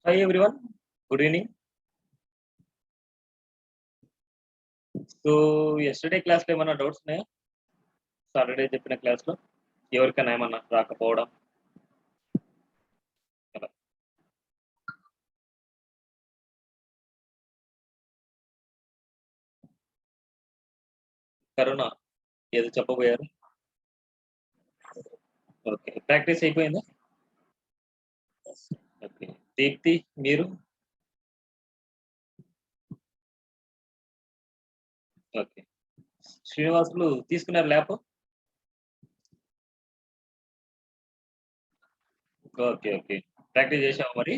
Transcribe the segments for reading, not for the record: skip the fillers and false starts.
Hi everyone, good evening. So yesterday class లో ఏమన్నా doubts ఉన్నాయా? సాటర్డే చెప్పిన క్లాస్ లో ఎవరికైనా ఏమన్నా రాకపోవడం అలా. కరోనా ఏదో చెప్పబోయారు. ఓకే, ప్రాక్టీస్ అయిపోయిందా? ఓకే, దీప్తి మీరు? ఓకే, శ్రీనివాసులు తీసుకున్నారు ల్యాప్? ఓకే ఓకే, ప్రాక్టీస్ చేసావా మరి?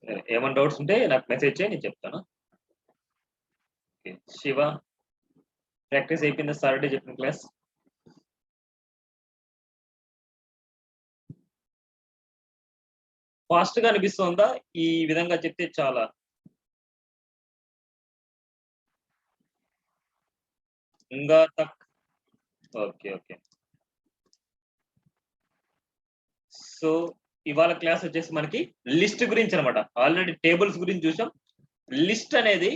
సరే, ఏమైనా డౌట్స్ ఉంటే నాకు మెసేజ్ చేయి, నేను చెప్తాను. ఓకే, శివ ప్రాక్టీస్ అయిపోయిందా సాటర్డే చెప్పిన క్లాస్? ఫాస్ట్ గా అనిపిస్తుందా ఈ విధంగా చెప్తే? చాలా ఇంకా ఓకే ఓకే. సో ఇవాళ క్లాస్ వచ్చేసి మనకి లిస్ట్ గురించి అనమాట. ఆల్రెడీ టేబుల్స్ గురించి చూసాం. లిస్ట్ అనేది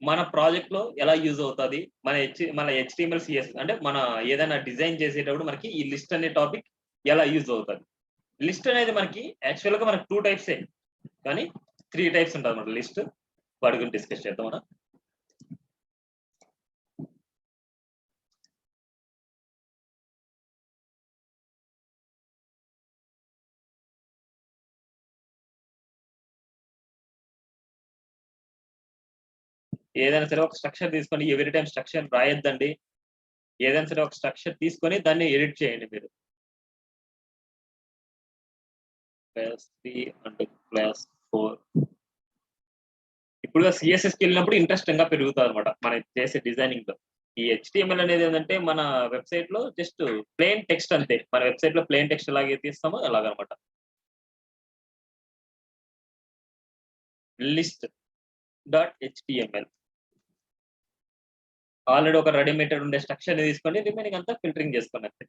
మన ప్రాజెక్ట్ లో ఎలా యూజ్ అవుతుంది, మన హెచ్టిఎంఎల్ సిఎస్ అంటే మన ఏదైనా డిజైన్ చేసేటప్పుడు మనకి ఈ లిస్ట్ అనే టాపిక్ ఎలా యూజ్ అవుతుంది. లిస్ట్ అనేది మనకి యాక్చువల్ గా మనకి 2 టైప్సే, కానీ 3 టైప్స్ ఉంటుంది అన్నమాట లిస్ట్. వాటి గురించి డిస్కస్ చేద్దాం మనం. ఏదైనా సరే ఒక స్ట్రక్చర్ తీసుకొని ఎవ్రీ టైం స్ట్రక్చర్ రాయొద్దండి. ఏదైనా సరే ఒక స్ట్రక్చర్ తీసుకొని దాన్ని ఎడిట్ చేయండి మీరు. క్లాస్ 3 అండ్ క్లాస్ 4 ఇప్పుడు సిఎస్ఎస్ కి వెళ్ళినప్పుడు ఇంట్రెస్టింగ్ గా పెరుగుతుంది అనమాట మనం చేసే డిజైనింగ్ లో. ఈ హెచ్టిఎంఎల్ అనేది ఏంటంటే మన వెబ్సైట్ లో జస్ట్ ప్లెయిన్ టెక్స్ట్ అంతే. మన వెబ్సైట్ లో ప్లెయిన్ టెక్స్ట్ ఎలాగే తీస్తామో అలాగనమాట. లిస్ట్ డాట్ హెచ్టిఎంఎల్ ఆల్రెడీ ఒక రెడీమేడ్ ఉండే స్ట్రక్చర్ తీసుకొని రిమైనింగ్ అంతా ఫిల్టరింగ్ చేసుకోండి అంతే.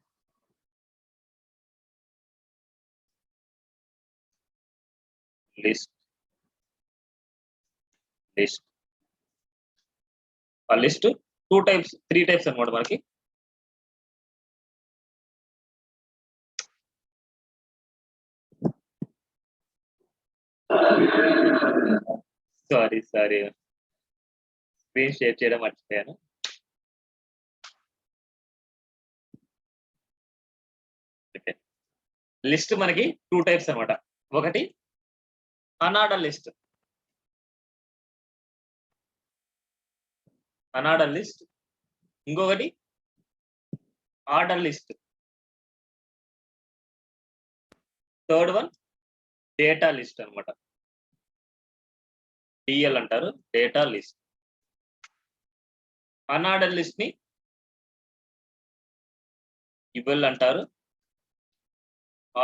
లిస్ట్ లిస్ట్ ఆ లిస్ట్ 2 టైప్స్ 3 టైప్స్ అనమాట మనకి. సారీ స్క్రీన్ షేర్ చేయడం మర్చిపోయాను. లిస్ట్ మనకి 2 టైప్స్ అనమాట. ఒకటి అనార్డర్ లిస్ట్, ఇంకొకటి order list, third one data list అనమాట. డిఎల్ అంటారు, డేటా లిస్ట్. అనార్డర్ లిస్ట్ ని ఇవెల్ అంటారు,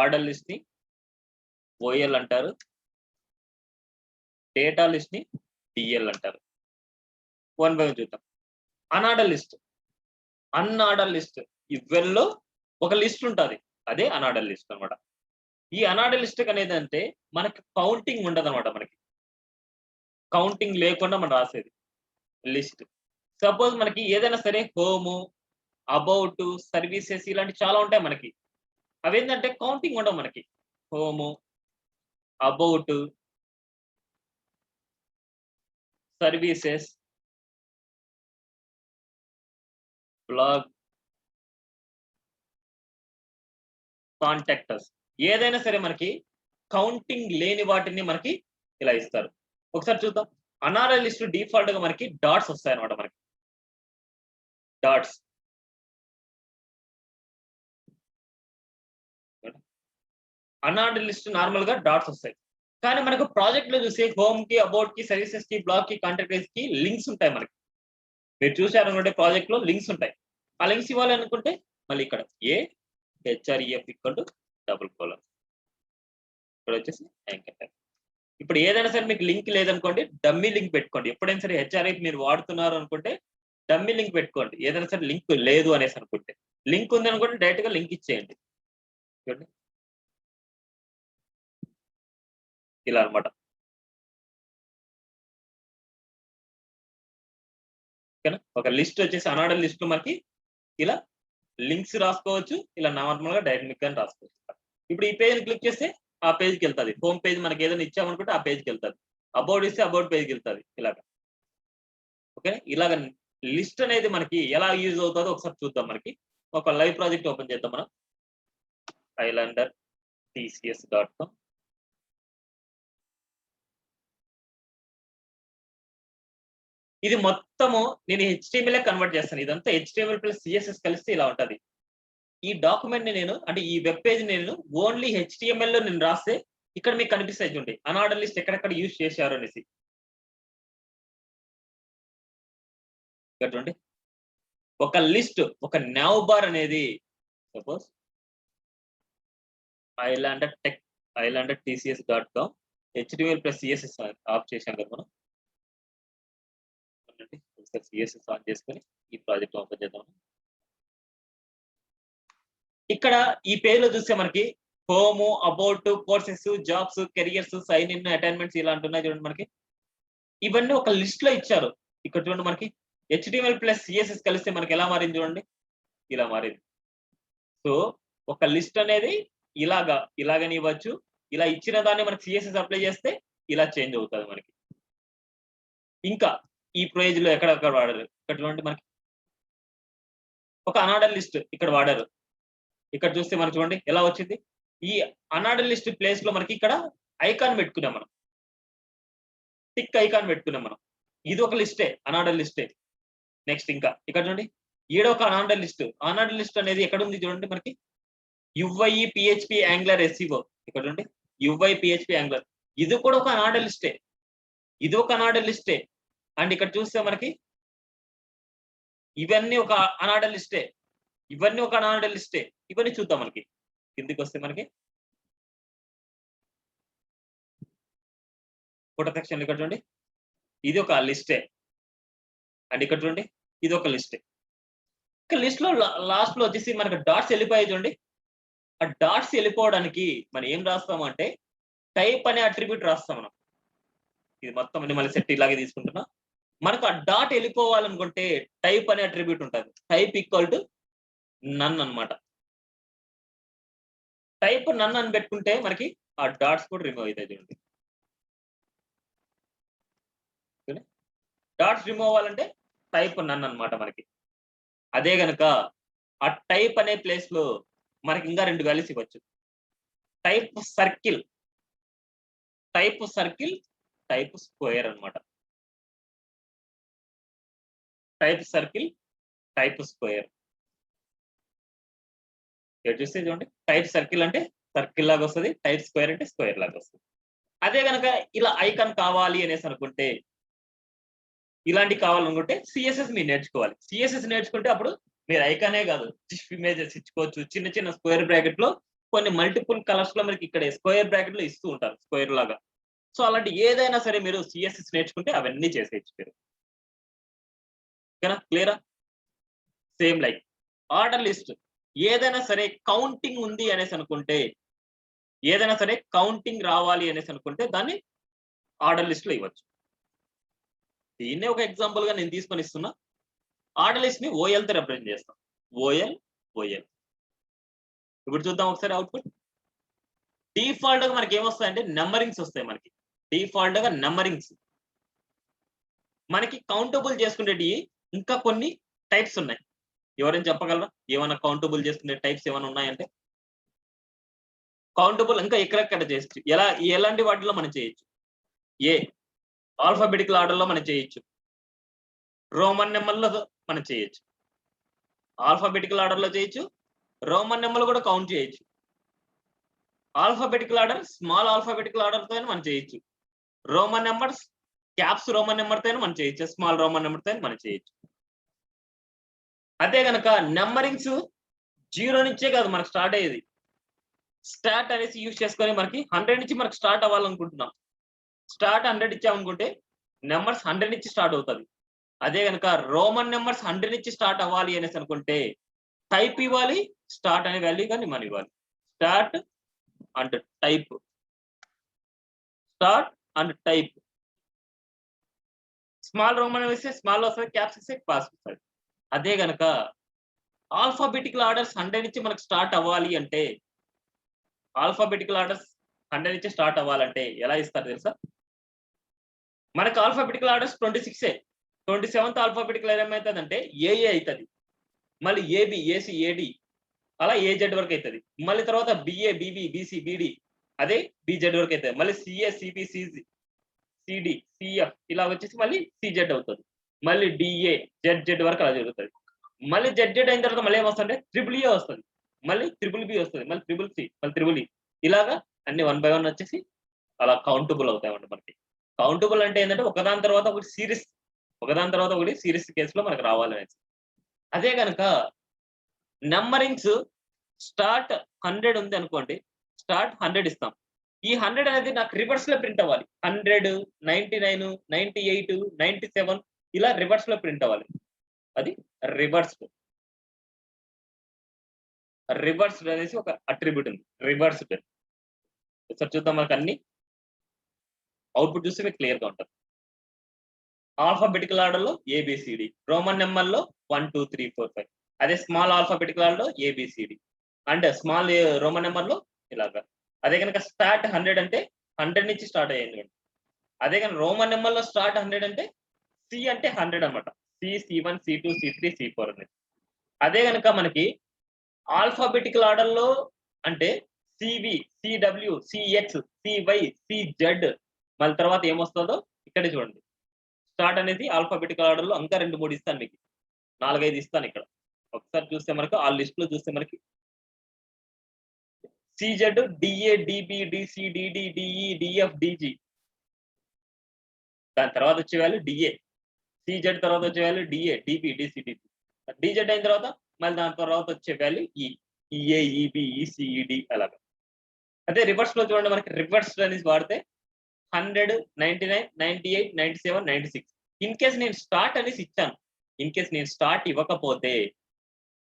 ఆర్డర్ లిస్ట్ ని ఓఎల్ అంటారు, డేటా లిస్ట్ ని డిఎల్ అంటారు. 1 బై 1 చూద్దాం. అనార్డర్ లిస్ట్ ఇవెల్లో ఒక లిస్ట్ ఉంటుంది, అదే అనార్డర్ లిస్ట్ అనమాట. ఈ అనార్డర్ లిస్ట్ అనేది అంటే మనకి కౌంటింగ్ ఉండదు అనమాట. మనకి కౌంటింగ్ లేకుండా మనం రాసేది లిస్ట్. సపోజ్ మనకి ఏదైనా సరే హోము, అబౌట్, సర్వీసెస్ ఇలాంటి చాలా ఉంటాయి మనకి. అవేంటంటే కౌంటింగ్ ఉండవు మనకి. Home, about, services, blog, contractors ఏదైనా సరే మనకి కౌంటింగ్ లేని వాటిని మనకి ఇలా ఇస్తారు. ఒకసారి చూద్దాం. అనార్డర్ లిస్ట్ డిఫాల్ట్ గా మనకి డాట్స్ వస్తాయి అనమాట. మనకి డాట్స్ అనార్డర్ లిస్ట్ నార్మల్ గా డాట్స్ వస్తాయి. కానీ మనకు ప్రాజెక్ట్ లో చూసే హోమ్ కి, అబౌట్ కి, సర్వీసెస్ కి, బ్లాగ్ కి, కాంటాక్టర్స్ కి లింక్స్ ఉంటాయి మనకి. మీరు చూసారనుకుంటే ప్రాజెక్ట్ లో లింక్స్ ఉంటాయి. ఆ లింక్స్ ఇవ్వాలి అనుకుంటే మళ్ళీ ఇక్కడ a href equal to double colon, ఇక్కడ వచ్చేసి యాంకర్. ఇప్పుడు ఏదైనా సరే మీకు లింక్ లేదనుకోండి, డమ్మీ లింక్ పెట్టుకోండి. ఎప్పుడైనా సరే హెచ్ఆర్ఐ మీరు వాడుతున్నారు అనుకుంటే డమ్మీ లింక్ పెట్టుకోండి. ఏదైనా సరే లింక్ లేదు అనేసి అనుకుంటే, లింక్ ఉంది అనుకుంటే డైరెక్ట్ గా లింక్ ఇచ్చేయండి. చూడండి, ఇలా అనమాట. ఓకేనా? ఒక లిస్ట్ వచ్చేసి అనార్డర్ లిస్ట్ మనకి ఇలా లింక్స్ రాసుకోవచ్చు, ఇలా నార్మల్ గా డైనమిక్ గా రాసుకోవచ్చు. ఇప్పుడు ఈ పేజ్ క్లిక్ చేస్తే ఆ పేజ్కి వెళ్తుంది. హోమ్ పేజ్ మనకి ఏదైనా ఇచ్చామనుకుంటే ఆ పేజ్కి వెళ్తుంది. అబౌట్ ఇస్తే అబౌట్ పేజ్కి వెళ్తుంది. ఇలాగా ఓకే. ఇలాగ లిస్ట్ అనేది మనకి ఎలా యూజ్ అవుతుందో ఒకసారి చూద్దాం. మనకి ఒక లైవ్ ప్రాజెక్ట్ ఓపెన్ చేద్దాం మనం. ilandertcs.com. ఇది మొత్తము నేను HTML కన్వర్ట్ చేస్తాను. ఇదంతా HTML ప్లస్ CSS కలిస్తే ఇలా ఉంటది. ఈ డాక్యుమెంట్ ని నేను అంటే ఈ వెబ్ పేజ్ నేను ఓన్లీ HTML లో నేను రాస్తే ఇక్కడ మీకు కనిపిస్తాయి చూడండి అనార్డర్ లిస్ట్ ఎక్కడెక్కడ యూజ్ చేశారు అనేసి. ఇక్కడ చూడండి ఒక లిస్ట్, ఒక nav బార్ అనేది suppose ilandertcs.com HTML plus CSS of చేశాం కదా మనం. CSS ఆన్ చేసుకొని ఈ ప్రాజెక్ట్ ఓపెన్ చేద్దాం. ఇక్కడ ఈ పేజ్ లో చూస్తే మనకి home, about, courses, jobs, careers, sign in, attainments ఇలా అంటున్నాయి చూడండి. మనకి ఇవన్నీ ఒక లిస్ట్ లో ఇచ్చారు. ఇక్కడ చూడండి మనకి HTML ప్లస్ CSS కలిస్తే మనకి ఎలా మారింది చూడండి, ఇలా మారింది. సో ఒక లిస్ట్ అనేది ఇలాగని ఇవ్వచ్చు. ఇలా ఇచ్చిన దాన్ని మనకి CSS అప్లై చేస్తే ఇలా చేంజ్ అవుతుంది మనకి. ఇంకా ఈ పేజ్ లో ఎక్కడెక్కడ వాడారు ఇక్కడ చూడండి. మనకి ఒక అనార్డర్ లిస్ట్ ఇక్కడ వాడారు. ఇక్కడ చూస్తే మనకి చూడండి ఎలా వచ్చింది. ఈ అనార్డర్ లిస్ట్ ప్లేస్ లో మనకి ఇక్కడ ఐకాన్ పెట్టుకున్నాం మనం, టిక్ ఐకాన్ పెట్టుకున్నాం మనం. ఇది ఒక లిస్టే, అనార్డర్ లిస్టే. నెక్స్ట్ ఇంకా ఇక్కడ చూడండి ఈడ ఒక అనార్డర్ లిస్ట్. అనార్డర్ లిస్ట్ అనేది ఎక్కడ ఉంది చూడండి మనకి UI PHP Angular SEO. ఇక్కడ చూడండి UI PHP Angular, ఇది కూడా ఒక అనార్డర్ లిస్టే, ఇది ఒక అనార్డర్ లిస్టే. అండ్ ఇక్కడ చూస్తే మనకి ఇవన్నీ ఒక అనార్డర్ లిస్టే, ఇవన్నీ ఒక అనార్డర్ లిస్టే. ఇవన్నీ చూద్దాం. మనకి కిందికి వస్తే మనకి ఫోటో సెక్షన్ ఇక్కడ చూడండి ఇది ఒక లిస్టే. అండ్ ఇక్కడ చూడండి ఇది ఒక లిస్టే. ఇక్కడ లిస్ట్ లో లాస్ట్ లో వచ్చేసి మనకి డాట్స్ వెళ్ళిపోయాయి చూడండి. ఆ డాట్స్ వెళ్ళిపోవడానికి మనం ఏం రాస్తాం అంటే టైప్ అనే అట్రిబ్యూట్ రాస్తాం మనం. ఇది మొత్తం మళ్ళీ సెట్ ఇలాగే తీసుకుంటున్నా. మనకు ఆ డాట్ వెళ్ళిపోవాలనుకుంటే టైప్ అనే అట్రిబ్యూట్ ఉంటుంది. టైప్ ఈక్వల్ టు నన్ అన్నమాట. టైప్ నన్ అని పెట్టుకుంటే మనకి ఆ డాట్స్ కూడా రిమూవ్ అవుతాయి చూడండి. డాట్స్ రిమూవ్ అవ్వాలంటే టైప్ నన్ అన్నమాట మనకి. అదే గనక ఆ టైప్ అనే ప్లేస్ లో మనకి ఇంకా 2 వాల్యూస్ ఇవ్వచ్చు. Type circle, type circle, type square అన్నమాట. Type circle, type square. ఇక్కడ చూస్తే చూడండి టైప్ సర్కిల్ అంటే సర్కిల్ లాగా వస్తుంది, టైప్ స్క్వేర్ అంటే స్క్వేర్ లాగా వస్తుంది. అదే కనుక ఇలా ఐకాన్ కావాలి అనేసి అనుకుంటే, ఇలాంటి కావాలనుకుంటే CSS మీరు నేర్చుకోవాలి. CSS నేర్చుకుంటే అప్పుడు మీరు ఐకానే కాదు ఇమేజెస్ ఇచ్చుకోవచ్చు. చిన్న చిన్న స్క్వేర్ బ్రాకెట్ లో కొన్ని మల్టిపుల్ కలర్స్ లో మనకి ఇక్కడ స్క్వేర్ బ్రాకెట్ లో ఇస్తూ ఉంటారు స్క్వేర్ లాగా. సో అలాంటి ఏదైనా సరే మీరు CSS నేర్చుకుంటే అవన్నీ చేసేయచ్చు మీరు. ఓకేనా, క్లియరా? సేమ్ లైక్ ఆర్డర్ లిస్ట్, ఏదైనా సరే కౌంటింగ్ ఉంది అనేసి అనుకుంటే, ఏదైనా సరే కౌంటింగ్ రావాలి అనేసి అనుకుంటే దాన్ని ఆర్డర్ లిస్ట్ లో ఇవ్వచ్చు. దీన్నే ఒక ఎగ్జాంపుల్ గా నేను తీసుకొని ఇస్తున్నా. ఆర్డర్ లిస్ట్ ని OL తో రిప్రజెంట్ చేస్తాం. OL. ఇప్పుడు చూద్దాం ఒకసారి అవుట్పుట్. డిఫాల్ట్ గా మనకి ఏమొస్తాయంటే నెంబరింగ్స్ వస్తాయి. మనకి డిఫాల్ట్ గా నెంబరింగ్స్. మనకి కౌంటబుల్ చేసుకునేటి ఇంకా కొన్ని టైప్స్ ఉన్నాయి. ఎవరైనా చెప్పగలరా ఏమైనా కౌంటబుల్ చేసుకునే టైప్స్ ఏమైనా ఉన్నాయంటే? కౌంటబుల్ ఇంకా ఎక్కడెక్కడ చేయొచ్చు. ఎలాంటి వాటిలో మనం చేయొచ్చు? ఆల్ఫాబెటికల్ ఆర్డర్ లో మనం చేయొచ్చు, రోమన్ నెంబర్లో మనం చేయొచ్చు. ఆల్ఫాబెటికల్ ఆర్డర్ లో చేయొచ్చు, రోమన్ నెంబర్లు కూడా కౌంట్ చేయొచ్చు. Alphabetical order small alphabetical order తో మనం చేయొచ్చు. Roman numbers caps Roman number తో మనం చేయొచ్చు, స్మాల్ రోమన్ నెంబర్ తో మనం చేయొచ్చు. అదే గనక నెంబరింగ్స్ 0 నుంచే కాదు మనకు స్టార్ట్ అయ్యేది. స్టార్ట్ అనేసి యూజ్ చేసుకొని మనకి 100 నుంచి మనకు స్టార్ట్ అవ్వాలనుకుంటున్నాం. స్టార్ట్ 100 ఇచ్చామనుకుంటే నెంబర్స్ 100 నుంచి స్టార్ట్ అవుతుంది. అదే కనుక రోమన్ నెంబర్స్ 100 నుంచి స్టార్ట్ అవ్వాలి అనేసి అనుకుంటే టైప్ ఇవ్వాలి, స్టార్ట్ అనే వాల్యూ కానీ మనం ఇవ్వాలి. Start and type, start and type. Small Roman వేస్తే స్మాల్ వస్తుంది, క్యాప్స్ ఇస్తే క్లాస్ వస్తుంది. అదే గనక ఆల్ఫాబెటికల్ ఆర్డర్స్ 100 నుంచి మనకు స్టార్ట్ అవ్వాలి అంటే, ఆల్ఫాబెటికల్ ఆర్డర్స్ 100 నుంచి స్టార్ట్ అవ్వాలంటే ఎలా ఇస్తారు తెలుసా? మనకు ఆల్ఫాబెటికల్ ఆర్డర్స్ 26. 27th ఆల్ఫాబెటికల్ ఏమవుతుందంటే ఏఏ అవుతుంది, మళ్ళీ ఏబి, ఏసి, ఏడి, అలా ఏజెడ్ వరకు అవుతుంది. మళ్ళీ తర్వాత బిఏ, బిబి, బిసి, బిడి, అదే బిజెడ్ వరకు అవుతుంది. మళ్ళీ CA, CB, CG, CD, CF ఇలా వచ్చేసి మళ్ళీ సిజెడ్ అవుతుంది. మళ్ళీ డిఏ, జెడ్ వరకు అలా జరుగుతుంది. మళ్ళీ జెడ్ అయిన తర్వాత మళ్ళీ ఏమొస్తుంది, ట్రిపుల్ ఏ వస్తుంది, మళ్ళీ ట్రిపుల్ బి వస్తుంది, మళ్ళీ ట్రిపుల్ సి, మళ్ళీ ట్రిపుల్ ఈ, ఇలాగా అన్ని 1 by 1 వచ్చేసి అలా కౌంటబుల్ అవుతాయండి మనకి. కౌంటబుల్ అంటే ఏంటంటే ఒకదాని తర్వాత ఒకటి సిరీస్, ఒకదాని తర్వాత ఒకటి సిరీస్ కేసులో మనకు రావాలనేసి. అదే కనుక నెంబరింగ్స్ స్టార్ట్ 100 ఉంది అనుకోండి, స్టార్ట్ 100 ఇస్తాం. ఈ 100 అనేది నాకు రివర్స్ లో ప్రింట్ అవ్వాలి. 100, 99, 98, 97 ఇలా రివర్స్ లో ప్రింట్ అవ్వాలి. అది రివర్స్డ్. రివర్స్డ్ అనేసి ఒక అట్రిబ్యూట్ ఉంది, రివర్స్డ్. ఒకసారి చూద్దాం, మనకు అన్ని అవుట్పుట్ చూస్తే మీకు క్లియర్ గా ఉంటుంది. ఆల్ఫాబెటికల్ ఆర్డర్ లో ఏబిసిడి, రోమన్ నెంబర్ లో 1 2 3 4 5. అదే స్మాల్ ఆల్ఫాబెటికల్ ఆర్డర్ లో ఏబిసిడి, అంటే స్మాల్ రోమన్ నెంబర్ లో ఇలాగా. అదే కనుక స్టార్ట్ 100 అంటే 100 నుంచి స్టార్ట్ అయ్యింది. అదే కనుక రోమన్ నెంబర్ లో స్టార్ట్ 100 అంటే సి అంటే 100 అనమాట. C1, C2, C3, C4 అనేది. అదే కనుక మనకి ఆల్ఫాబెటికల్ ఆర్డర్ లో అంటే CV, CW, CX, CY, CZ, మళ్ళీ తర్వాత ఏమొస్తుందో ఇక్కడే చూడండి. స్టార్ట్ అనేది ఆల్ఫాబెటికల్ ఆర్డర్ లో ఇంకా 2 3 ఇస్తాను, మీకు 4 5 ఇస్తాను ఇక్కడ. ఒకసారి చూస్తే మనకు ఆ లిస్ట్ లో చూస్తే మనకి CZ, DA, DB, DC, DD, DE, DF, DG, దాని తర్వాత వచ్చే వాల్యూ డిఏ, సిజెడ్ తర్వాత వచ్చే value DA, DB, DC, DD, DZ అయిన తర్వాత మళ్ళీ దాని తర్వాత వచ్చే వాల్యూ ఈఏ, ఈబి, ఈసి, ఈడి అలాగా. అదే రివర్స్ లో చూడండి, మనకి రివర్స్ అనేసి వాడితే 100, 99, 98, 97, 96. ఇన్ కేస్ నేను స్టార్ట్ అనేసి ఇచ్చాను, ఇన్ కేస్ నేను స్టార్ట్ ఇవ్వకపోతే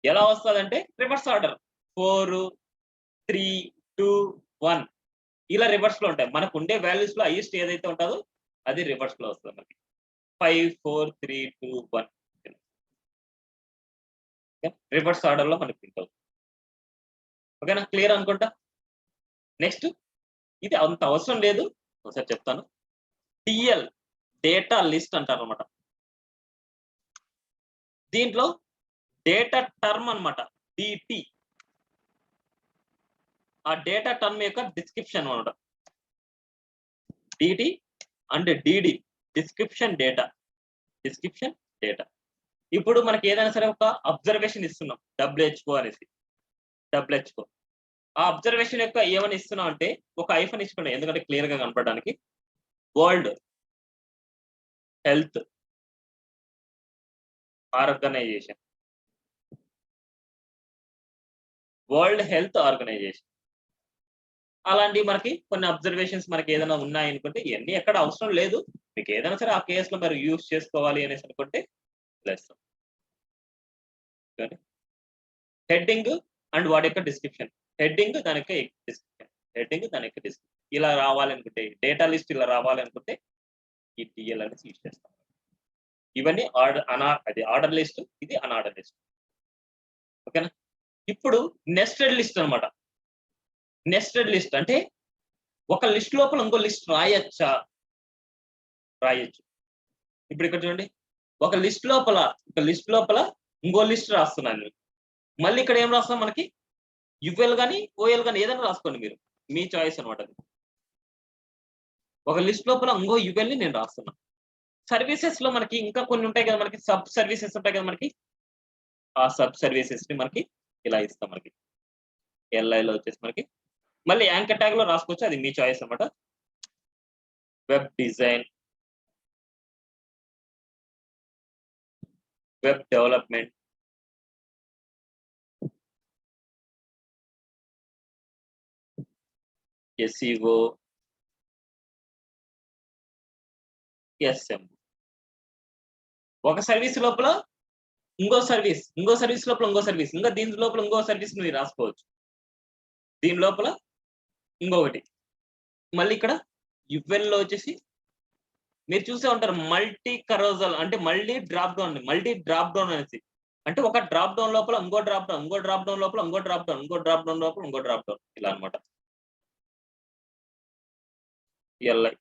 ఎలా వస్తుందంటే రివర్స్ ఆర్డర్ 4 3 2 1 ఇలా రివర్స్ లో ఉంటాయి. మనకు ఉండే వాల్యూస్ లో హైయెస్ట్ ఏదైతే ఉంటుందో అది రివర్స్ లో వస్తుంది మనకి. 5 4 3 2 1 రివర్స్ ఆర్డర్ లో మనకి ప్రింట్ అవుతుంది. ఓకేనా, క్లియర్ అనుకుంటా. నెక్స్ట్, ఇది అంత అవసరం లేదు, ఒకసారి చెప్తాను. టిఎల్ డేటా లిస్ట్ అంటారు అనమాట. దీంట్లో డేటా టర్మ్ అనమాట, డిటి. ఆ డేటా టర్మ్ యొక్క డిస్క్రిప్షన్ అనమాట. డిటి అంటే DD, description data, description data. ఇప్పుడు మనకి ఏదైనా సరే ఒక అబ్జర్వేషన్ ఇస్తున్నాం, డబ్ల్యూహెచ్ఓ అనేసి, డబ్ల్యూహెచ్ఓ. ఆ అబ్జర్వేషన్ యొక్క ఏమని ఇస్తున్నాం అంటే ఒక ఐఫోన్ ఇచ్చుకున్నాం, ఎందుకంటే క్లియర్ గా కనపడడానికి. World health organisation, world health organisation. అలాంటి మనకి కొన్ని అబ్జర్వేషన్స్ మనకి ఏదైనా ఉన్నాయనుకుంటే, ఇవన్నీ ఎక్కడ అవసరం లేదు, మీకు ఏదైనా సరే ఆ కేసులో మీరు యూజ్ చేసుకోవాలి అనేసి అనుకుంటే చేస్తాం. హెడ్డింగ్ అండ్ వాటి యొక్క డిస్క్రిప్షన్, హెడ్డింగ్ దాని యొక్క డిస్క్రిప్షన్, హెడ్డింగ్ దాని యొక్క డిస్క్రిప్షన్ ఇలా రావాలనుకుంటే, డేటా లిస్ట్ ఇలా రావాలనుకుంటే ఈ టిఎల్ అనేది యూజ్ చేస్తాం. ఇవన్నీ ఆర్డర్ లిస్ట్, ఇది అన్ఆర్డర్ లిస్ట్. ఓకేనా. ఇప్పుడు నెస్టెడ్ లిస్ట్ అనమాట. నెస్టెడ్ లిస్ట్ అంటే ఒక లిస్ట్ లోపల ఇంకో లిస్ట్ రాయొచ్చా? రాయొచ్చు. ఇప్పుడు ఇక్కడ చూడండి, ఒక లిస్ట్ లోపల ఇంకో లిస్ట్ రాస్తున్నాను. మళ్ళీ ఇక్కడ ఏం రాస్తాం, మనకి యుఎల్ కానీ ఓఎల్ కానీ ఏదైనా రాసుకోండి, మీరు మీ చాయిస్ అనమాట. ఒక లిస్ట్ లోపల ఇంకో యుఎల్ ని నేను రాస్తున్నా. సర్వీసెస్ లో మనకి ఇంకా కొన్ని ఉంటాయి కదా, మనకి సబ్ సర్వీసెస్ ఉంటాయి కదా మనకి. ఆ సబ్ సర్వీసెస్ ని మనకి ఇలా ఇస్తాం. మనకి ఎల్ఐలో వచ్చేసి మనకి మళ్ళీ యాంకర్ ట్యాగ్ లో రాసుకోవచ్చు, అది మీ చాయిస్ అనమాట. Web design, web development, SEO, SM. ఒక సర్వీస్ లోపల ఇంకో సర్వీస్, ఇంకో సర్వీస్ లోపల ఇంకో సర్వీస్, ఇంకా దీని లోపల ఇంకో సర్వీస్ మీరు రాసుకోవచ్చు. దీని లోపల ఇంకొకటి, మళ్ళీ ఇక్కడ యువెల్ లో వచ్చేసి మీరు చూసే ఉంటారు మల్టీ కరోజల్ అంటే మళ్ళీ డ్రాప్ డౌన్ అనేసి అంటే ఒక డ్రాప్ డౌన్ లోపల ఇంకో డ్రాప్ డౌన్ లోపల ఇంకో డ్రాప్ డౌన్ లోపల ఇంకో డ్రాప్ డౌన్ ఇలా అనమాట. LI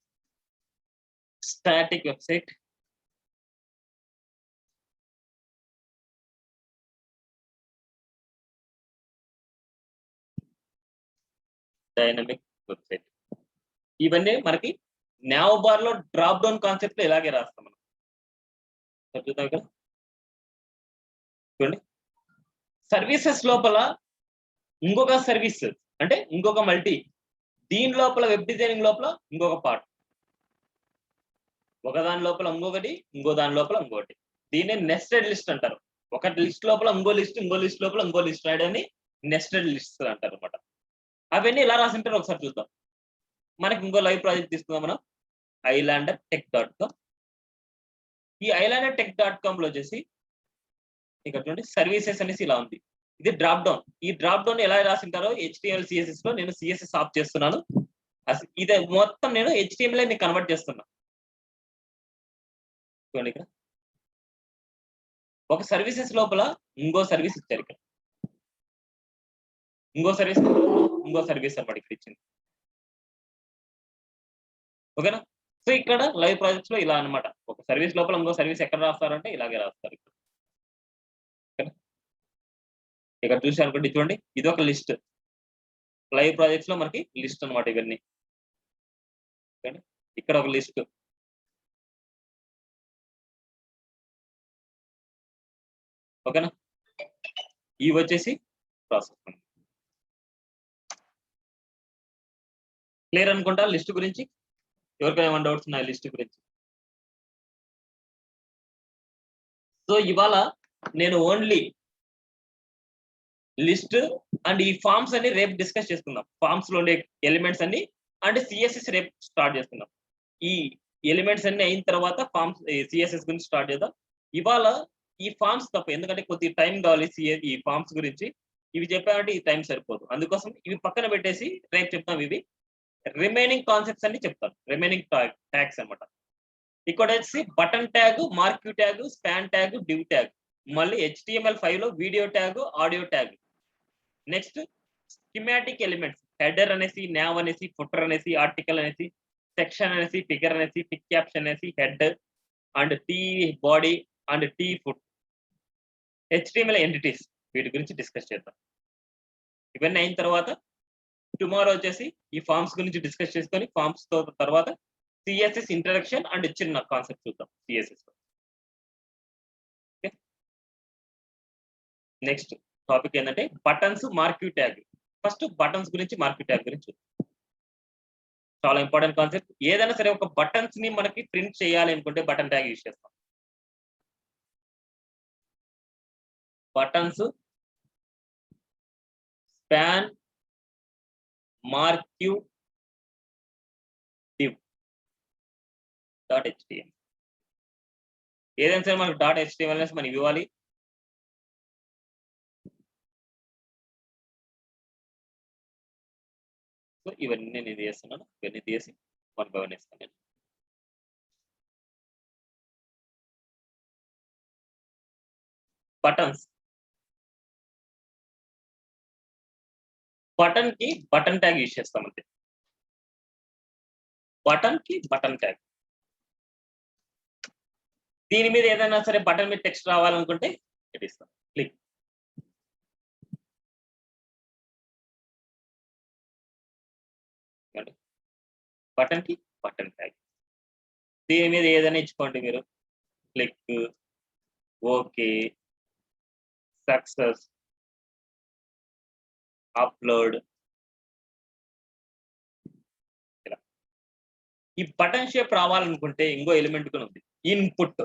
static website dynamic website ఇవన్నీ మనకి నావ్ బార్ లో డ్రాప్ డౌన్ కాన్సెప్ట్ లో ఇలాగే రాస్తాం మనం. చూడండి సర్వీసెస్ లోపల ఇంకొక సర్వీస్ అంటే ఇంకొక మల్టీ, దీని లోపల వెబ్ డిజైనింగ్ లోపల ఇంకొక పార్ట్, ఒక దాని లోపల ఇంకొకటి, ఇంకో దాని లోపల ఇంకొకటి. దీన్ని నెస్టెడ్ లిస్ట్ అంటారు. ఒక లిస్ట్ లోపల ఇంకో లిస్ట్ లోపల ఇంకో లిస్ట్ రాయడాన్ని నెస్టెడ్ లిస్ట్ అంటారు అనమాట. అవన్నీ ఇలా రాసింటారు ఒకసారి చూద్దాం. మనకి ఇంకో లైవ్ ప్రాజెక్ట్ తీసుకుందాం మనం, ilandertech.com. ఈ ilandertech.com లో వచ్చేసి ఇక్కడ చూడండి సర్వీసెస్ అనేసి ఇలా ఉంది. ఇది డ్రాప్ డౌన్. ఈ డ్రాప్ డౌన్ ఎలా రాసింటారో HTML CSS లో నేను CSS ఆఫ్ చేస్తున్నాను. ఇది మొత్తం నేను HTML ని కన్వర్ట్ చేస్తున్నా. చూడండి ఇక్కడ ఒక సర్వీసెస్ లోపల ఇంకో సర్వీస్ ఇచ్చారు. ఇక్కడ ఇంకో సర్వీస్ అన్నమాట ఇక్కడ ఇచ్చింది. ఓకేనా? సో ఇక్కడ లైవ్ ప్రాజెక్ట్స్ లో ఇలా అన్నమాట. ఒక సర్వీస్ లోపల ఇంకో సర్వీస్ ఎక్కడ రాస్తారంటే ఇలాగే రాస్తారు. ఇక్కడ చూసి అనుకోండి, చూడండి ఇది ఒక లిస్ట్. లైవ్ ప్రాజెక్ట్స్ లో మనకి లిస్ట్ అనమాట ఇవన్నీ. ఇక్కడ ఒక లిస్ట్, ఓకేనా? ఇవి వచ్చేసి ప్రాసెస్. క్లియర్ అనుకుంటా లిస్ట్ గురించి? ఎవరికైనా ఏమైనా డౌట్స్ ఉన్నాయి లిస్ట్ గురించి? సో ఇవాళ నేను ఓన్లీ లిస్ట్ అండ్ ఈ ఫార్మ్స్ అన్ని రేపు డిస్కస్ చేసుకుందాం. ఫార్మ్స్ లో ఉండే ఎలిమెంట్స్ అన్ని అండ్ CSS రేపు స్టార్ట్ చేస్తున్నాం. ఈ ఎలిమెంట్స్ అన్ని అయిన తర్వాత ఫార్మ్స్ CSS గురించి స్టార్ట్ చేద్దాం. ఇవాళ ఈ ఫార్మ్స్ తప్ప, ఎందుకంటే కొద్దిగా టైం కావాలి ఈ ఫార్మ్స్ గురించి. ఇవి చెప్పామంటే ఈ టైం సరిపోదు, అందుకోసం ఇవి పక్కన పెట్టేసి రేపు చెప్తాం. ఇవి రిమైనింగ్ కాన్సెప్ట్స్ అన్ని చెప్తాను, రిమైనింగ్ ట్యాగ్స్ అనమాట. ఇక్కడ వచ్చి button tag, marquee tag, span tag, div tag, మళ్ళీ HTML5 లో video tag, audio tag. Next schematic elements, header అనేసి, nav అనేసి, ఫుటర్ అనేసి, ఆర్టికల్ అనేసి, సెక్షన్ అనేసి, ఫిగర్ అనేసి, టిక్ క్యాప్షన్ అనేసి, head and T body and T foot, HTML entities, వీటి గురించి డిస్కస్ చేద్దాం. ఇవన్నీ అయిన తర్వాత టుమారో వచ్చేసి ఈ ఫార్మ్స్ గురించి డిస్కస్ చేసుకొని ఫార్మ్స్ తో తర్వాత CSS ఇంట్రడక్షన్ అండ్ చిన్న కాన్సెప్ట్ చూద్దాం CSS లో. నెక్స్ట్ టాపిక్ ఏంటంటే buttons, marquee tag. First buttons గురించి, మార్క్యూ ట్యాగ్ గురించి. చాలా ఇంపార్టెంట్ కాన్సెప్ట్. ఏదైనా సరే ఒక బటన్స్ ని మనకి ప్రింట్ చేయాలి అనుకుంటే బటన్ ట్యాగ్ యూజ్ చేస్తాం. Buttons, span, marquee, div .html. ఏదైనా సరే మనకు .html అనేసి మనకి ఇవ్వాలి. సో ఇవన్నీ నేను చేస్తున్నాను, ఇవన్నీ తీసి 1 by 1 ఇస్తాను నేను. బటన్స్, బటన్ కి బటన్ ట్యాగ్ యూజ్ చేస్తాం అంతే. బటన్ కి బటన్ ట్యాగ్. దీని మీద ఏదైనా సరే బటన్ మీద టెక్స్ట్ రావాలనుకుంటే ఇట్ ఇస్తాం, క్లిక్. బటన్ కి బటన్ ట్యాగ్. దీని మీద ఏదైనా ఇచ్చుకోండి మీరు, క్లిక్, ఓకే, సక్సెస్, అప్లోడ్. ఈ బటన్ షేప్ రావాలనుకుంటే ఇంకో ఎలిమెంట్ కూడా ఉంది, input.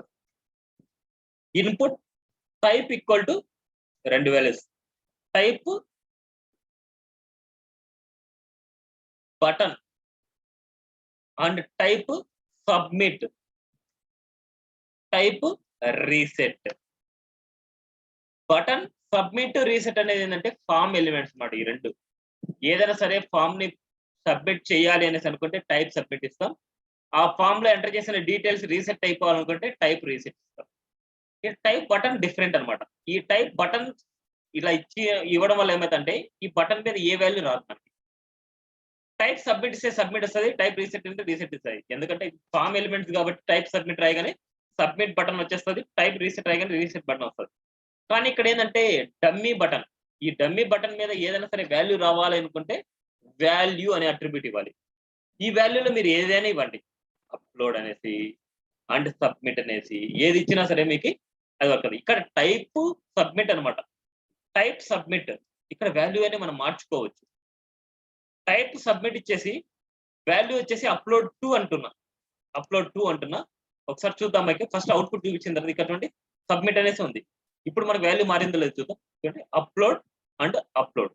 Input type equal to 2000 type button and type submit, type reset. Button, submit, reset అనేది ఏంటంటే ఫామ్ ఎలిమెంట్స్ అన్నమాట. ఈ రెండు ఏదైనా సరే ఫామ్ ని సబ్మిట్ చేయాలి అనేసి అనుకుంటే టైప్ సబ్మిట్ ఇస్తాం. ఆ ఫామ్ లో ఎంటర్ చేసిన డీటెయిల్స్ రీసెట్ అయిపోవాలనుకుంటే టైప్ రీసెట్ ఇస్తాం. టైప్ బటన్ డిఫరెంట్ అనమాట. ఈ టైప్ బటన్ ఇలా ఇవ్వడం వల్ల ఏమైందంటే ఈ బటన్ మీద ఏ వాల్యూ రాదు మనకి. టైప్ సబ్మిట్ ఇస్తే సబ్మిట్ వస్తుంది, టైప్ రీసెట్ అంటే రీసెట్ ఇస్తాయి. ఎందుకంటే ఫామ్ ఎలిమెంట్స్ కాబట్టి టైప్ సబ్మిట్ రాయగానే సబ్మిట్ బటన్ వచ్చేస్తుంది, టైప్ రీసెట్ రాయగానే రీసెట్ బటన్ వస్తుంది. కానీ ఇక్కడ ఏంటంటే డమ్మీ బటన్, ఈ డమ్మీ బటన్ మీద ఏదైనా సరే వాల్యూ రావాలి అనుకుంటే వాల్యూ అనే అట్రిబ్యూట్ ఇవ్వాలి. ఈ వాల్యూలో మీరు ఏదైనా ఇవ్వండి, అప్లోడ్ అనేసి అండ్ సబ్మిట్ అనేసి ఏది ఇచ్చినా సరే మీకు అది వర్క్. ఇక్కడ టైప్ సబ్మిట్ అనమాట. టైప్ సబ్మిట్ ఇక్కడ వాల్యూ అని మనం మార్చుకోవచ్చు. టైప్ సబ్మిట్ ఇచ్చేసి వాల్యూ వచ్చేసి అప్లోడ్ టు అంటున్నా. ఒకసారి చూద్దాం. అయితే ఫస్ట్ అవుట్పుట్ చూపించిన తర్వాత ఇక్కడ సబ్మిట్ అనేసి ఉంది. ఇప్పుడు మనకు వాల్యూ మారిందో లేదు చూద్దాం. అప్లోడ్ అండ్ అప్లోడ్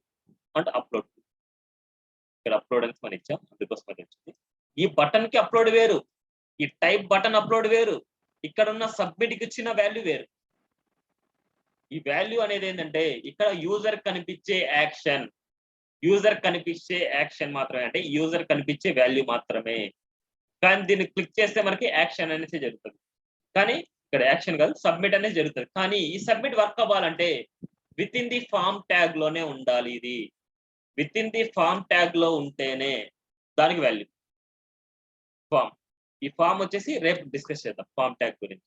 ఇక్కడ అప్లోడ్ అనేసి మనం ఇచ్చాం, అందుకోసం అది వచ్చింది. ఈ బటన్ కి అప్లోడ్ వేరు, ఈ టైప్ బటన్ అప్లోడ్ వేరు, ఇక్కడ ఉన్న సబ్మిట్ కి ఇచ్చిన వాల్యూ వేరు. ఈ వాల్యూ అనేది ఏంటంటే ఇక్కడ యూజర్ కనిపించే యాక్షన్ మాత్రమే, అంటే యూజర్ కనిపించే వాల్యూ మాత్రమే. కానీ దీన్ని క్లిక్ చేస్తే మనకి యాక్షన్ అనేసి జరుగుతుంది. కానీ ఇక్కడ యాక్షన్ కాదు, సబ్మిట్ అనేది జరుగుతుంది. కానీ ఈ సబ్మిట్ వర్క్ అవ్వాలంటే within the form tag లోనే ఉండాలి. ఇది within the form tag లో ఉంటేనే దానికి వాల్యూ. ఈ ఫామ్ వచ్చేసి రేపు డిస్కస్ చేద్దాం ఫామ్ ట్యాగ్ గురించి.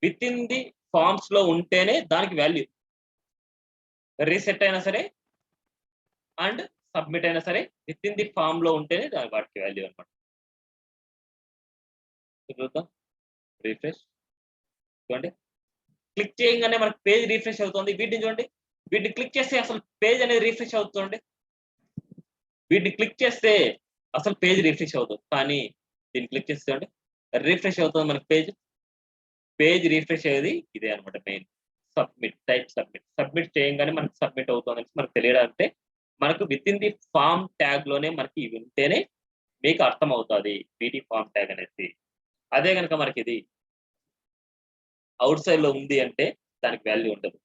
విత్ ఇన్ ది ఫామ్స్ లో ఉంటేనే దానికి వాల్యూ. రీసెట్ అయినా సరే అండ్ సబ్మిట్ అయినా సరే విత్ ఇన్ ది ఫామ్ లో ఉంటేనే వాటికి వాల్యూ అనమాట. చూద్దాం. రిఫ్రెష్ చూడండి, క్లిక్ చేయగానే మనకి పేజ్ రిఫ్రెష్ అవుతుంది. వీటిని చూడండి, వీటిని క్లిక్ చేస్తే అసలు పేజ్ అనేది రిఫ్రెష్ అవుతుంది. వీటిని క్లిక్ చేస్తే అసలు పేజ్ రిఫ్రెష్ అవుతుంది. కానీ దీన్ని క్లిక్ చేస్తే చూడండి రిఫ్రెష్ అవుతుంది మనకి పేజ్ రిఫ్రెష్ అయ్యేది ఇదే అనమాట మెయిన్. సబ్మిట్, టైప్ సబ్మిట్ చేయగానే మనకి సబ్మిట్ అవుతుంది అనేసి మనకు తెలియడంటే మనకు within the form tag లోనే మనకి ఇవి ఉంటేనే మీకు అర్థం అవుతుంది వీటి ఫామ్ ట్యాగ్ అనేసి. అదే కనుక మనకి ఇది అవుట్ సైడ్ లో ఉంది అంటే దానికి వాల్యూ ఉండదు.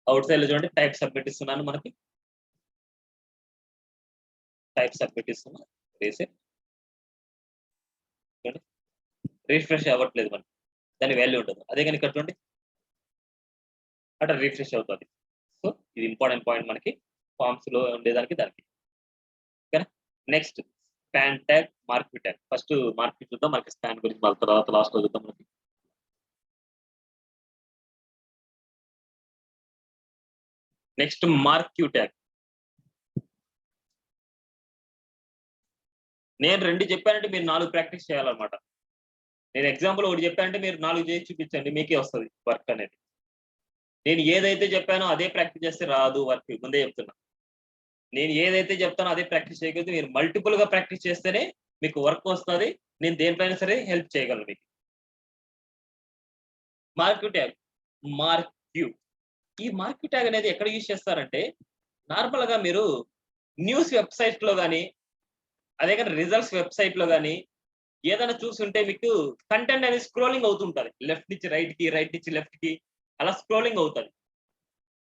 అవుట్ సైడ్ లో చూడండి టైప్ సబ్మిట్ ఇస్తున్నాను, మనకి టైప్ సబ్మిట్ ఇస్తున్నా, రీసెట్ రిఫ్రెష్ అవ్వట్లేదు మనకి, దాని వాల్యూ ఉండదు. అదే కనుక చూడండి అట్లా రిఫ్రెష్ అవుతుంది. సో ఇది ఇంపార్టెంట్ పాయింట్ మనకి ఫామ్స్ లో ఉండేదానికి దానికి. ఓకేనా. Next span tag, mark tag. First mark చూద్దాం, మనకి స్పాన్ గురించి మళ్ళీ తర్వాత లాస్ట్ లో చూద్దాం. మనకి నెక్స్ట్ మార్క్ ట్యాగ్. నేను 2 చెప్పానంటే మీరు 4 ప్రాక్టీస్ చేయాలన్నమాట. నేను ఎగ్జాంపుల్ ఒకటి చెప్పానంటే మీరు 4 చేసి చూపించండి, మీకే వస్తుంది వర్క్ అనేది. నేను ఏదైతే చెప్పానో అదే ప్రాక్టీస్ చేస్తే రాదు వర్క్, ముందే చెప్తున్నా. నేను ఏదైతే చెప్తానో అదే ప్రాక్టీస్ చేయగలిగితే మీరు మల్టిపుల్ గా ప్రాక్టీస్ చేస్తేనే మీకు వర్క్ వస్తుంది. నేను దేనిపైన సరే హెల్ప్ చేయగలను మీకు. మార్క్ ట్యాగ్, ఈ మార్క్ ట్యాగ్ అనేది ఎక్కడ యూజ్ చేస్తారంటే నార్మల్ గా మీరు న్యూస్ వెబ్సైట్ లో కానీ అదే కానీ రిజల్ట్స్ వెబ్సైట్ లో కానీ ఏదైనా చూస్తుంటే మీకు కంటెంట్ అనేది స్క్రోలింగ్ అవుతుంటది, లెఫ్ట్ నుంచి రైట్ కి, రైట్ నుంచి లెఫ్ట్ కి అలా స్క్రోలింగ్ అవుతుంది.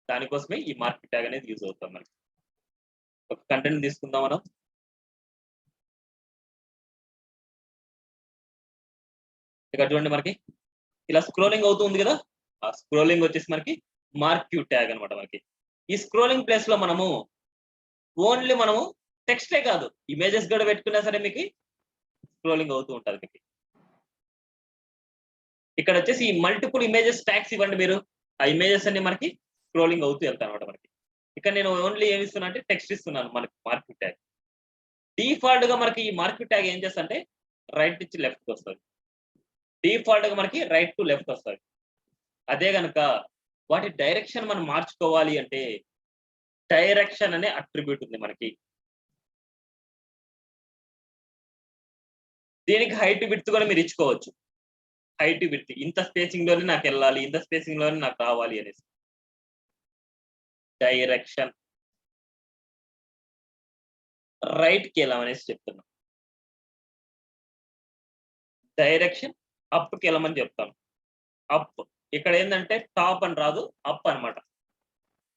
దానికోసమే ఈ మార్క్ ట్యాగ్ అనేది యూజ్ అవుతుంది. మనకి ఒక కంటెంట్ తీసుకుందాం మనం. ఇక్కడ చూడండి మనకి ఇలా స్క్రోలింగ్ అవుతుంది కదా, ఆ స్క్రోలింగ్ వచ్చేసి మనకి మార్క్ ట్యాగ్ అనమాట. మనకి ఈ స్క్రోలింగ్ ప్లేస్ లో మనము ఓన్లీ మనము టెక్స్టే కాదు ఇమేజెస్ కూడా పెట్టుకున్నా సరే మీకు స్క్రోలింగ్ అవుతూ ఉంటుంది. మీకు ఇక్కడ వచ్చేసి ఈ మల్టిపుల్ ఇమేజెస్ ట్యాగ్స్ ఇవ్వండి మీరు, ఆ ఇమేజెస్ అన్ని మనకి స్క్రోలింగ్ అవుతూ వెళ్తాయి అనమాట. మనకి ఇక్కడ నేను ఓన్లీ ఏమి ఇస్తున్నా అంటే టెక్స్ట్ ఇస్తున్నాను. మనకి మార్క్ ట్యాగ్ డిఫాల్ట్ గా మనకి ఈ మార్క్ ట్యాగ్ ఏం చేస్తా అంటే రైట్ నుంచి లెఫ్ట్ వస్తుంది, డిఫాల్ట్ గా మనకి రైట్ టు లెఫ్ట్ వస్తుంది. అదే కనుక వాటి డైరెక్షన్ మనం మార్చుకోవాలి అంటే డైరెక్షన్ అనే అట్రిబ్యూట్ ఉంది మనకి. దీనికి హైట్ విడ్త్ కూడా మీరు ఇచ్చుకోవచ్చు. హైట్ విడ్త్ ఇంత స్పేసింగ్ లోనే నాకు వెళ్ళాలి, ఇంత స్పేసింగ్ లోనే నాకు రావాలి అనేసి. డైరెక్షన్ రైట్ కి వెళ్ళమనేసి చెప్తున్నాం, డైరెక్షన్ అప్ కి వెళ్ళమని చెప్తాను. అప్ ఇక్కడ ఏంటంటే టాప్ అని రాదు, అప్ అనమాట.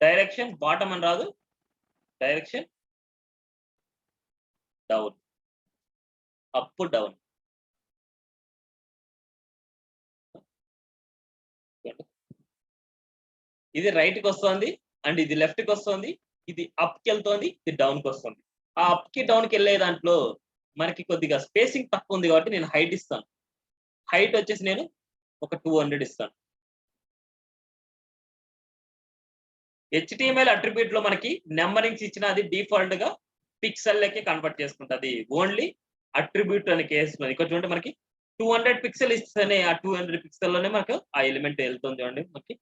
డైరెక్షన్ బాటమ్ అని రాదు, డైరెక్షన్ డౌన్, అప్ డౌన్. ఇది రైట్ కి వస్తుంది అండ్ ఇది లెఫ్ట్ కి వస్తుంది, ఇది అప్ కి వెళ్తుంది, ఇది డౌన్ కి వస్తుంది. ఆ అప్ కి డౌన్ కి వెళ్ళే దాంట్లో మనకి కొద్దిగా స్పేసింగ్ తక్కువ ఉంది కాబట్టి నేను హైట్ ఇస్తాను. హైట్ వచ్చేసి నేను ఒక 200 ఇస్తాను. HTML అట్రిబ్యూట్ లో మనకి నెంబరింగ్స్ ఇచ్చిన అది డిఫాల్ట్ గా పిక్సెల్ లెక్కే కన్వర్ట్ చేసుకుంటది. ఓన్లీ అట్రిబ్యూట్ అనే కేసులో ఇక్కడ చూడండి మనకి 200 పిక్సెల్ ఇస్తేనే ఆ 200 పిక్సెల్ లోనే మనకు ఆ ఎలిమెంట్ వెళ్తుంది. చూడండి మనకి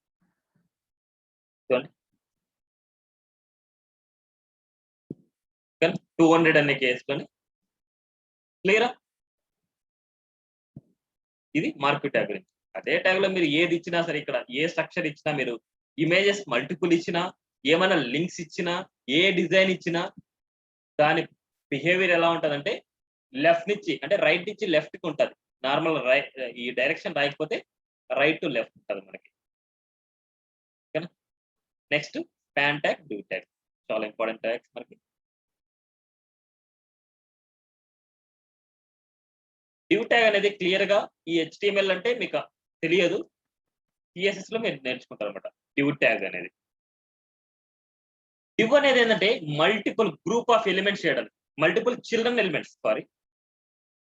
చూడండి 200 అనే కేసులోని క్లియరా. ఇది మార్క్ ట్యాగ్ గురించి. అదే ట్యాగ్ లో మీరు ఏది ఇచ్చినా సరే, ఇక్కడ ఏ స్ట్రక్చర్ ఇచ్చినా, మీరు ఇమేజెస్ మల్టిపుల్ ఇచ్చినా, ఏమైనా లింక్స్ ఇచ్చినా, ఏ డిజైన్ ఇచ్చినా దాని బిహేవియర్ ఎలా ఉంటదంటే లెఫ్ట్ నుంచి అంటే రైట్ నుంచి లెఫ్ట్ కి ఉంటది. నార్మల్ ఈ డైరెక్షన్ రాయకపోతే రైట్ టు లెఫ్ట్ ఉంటది మనకి. ఓకేనా. Next span tag, div tag చాలా ఇంపార్టెంట్ ట్యాగ్స్ మనకి. డివ్ ట్యాగ్ అనేది క్లియర్ గా ఈ HTML అంటే మీకు తెలియదు, CSS లో మీరు నేర్చుకుంటారు అనమాట. డివ్ ట్యాగ్ అనేది, డివ్ అనేది ఏంటంటే మల్టిపుల్ గ్రూప్ ఆఫ్ ఎలిమెంట్స్ చేయడానికి, మల్టిపుల్ చిల్డ్రన్ ఎలిమెంట్స్, సారీ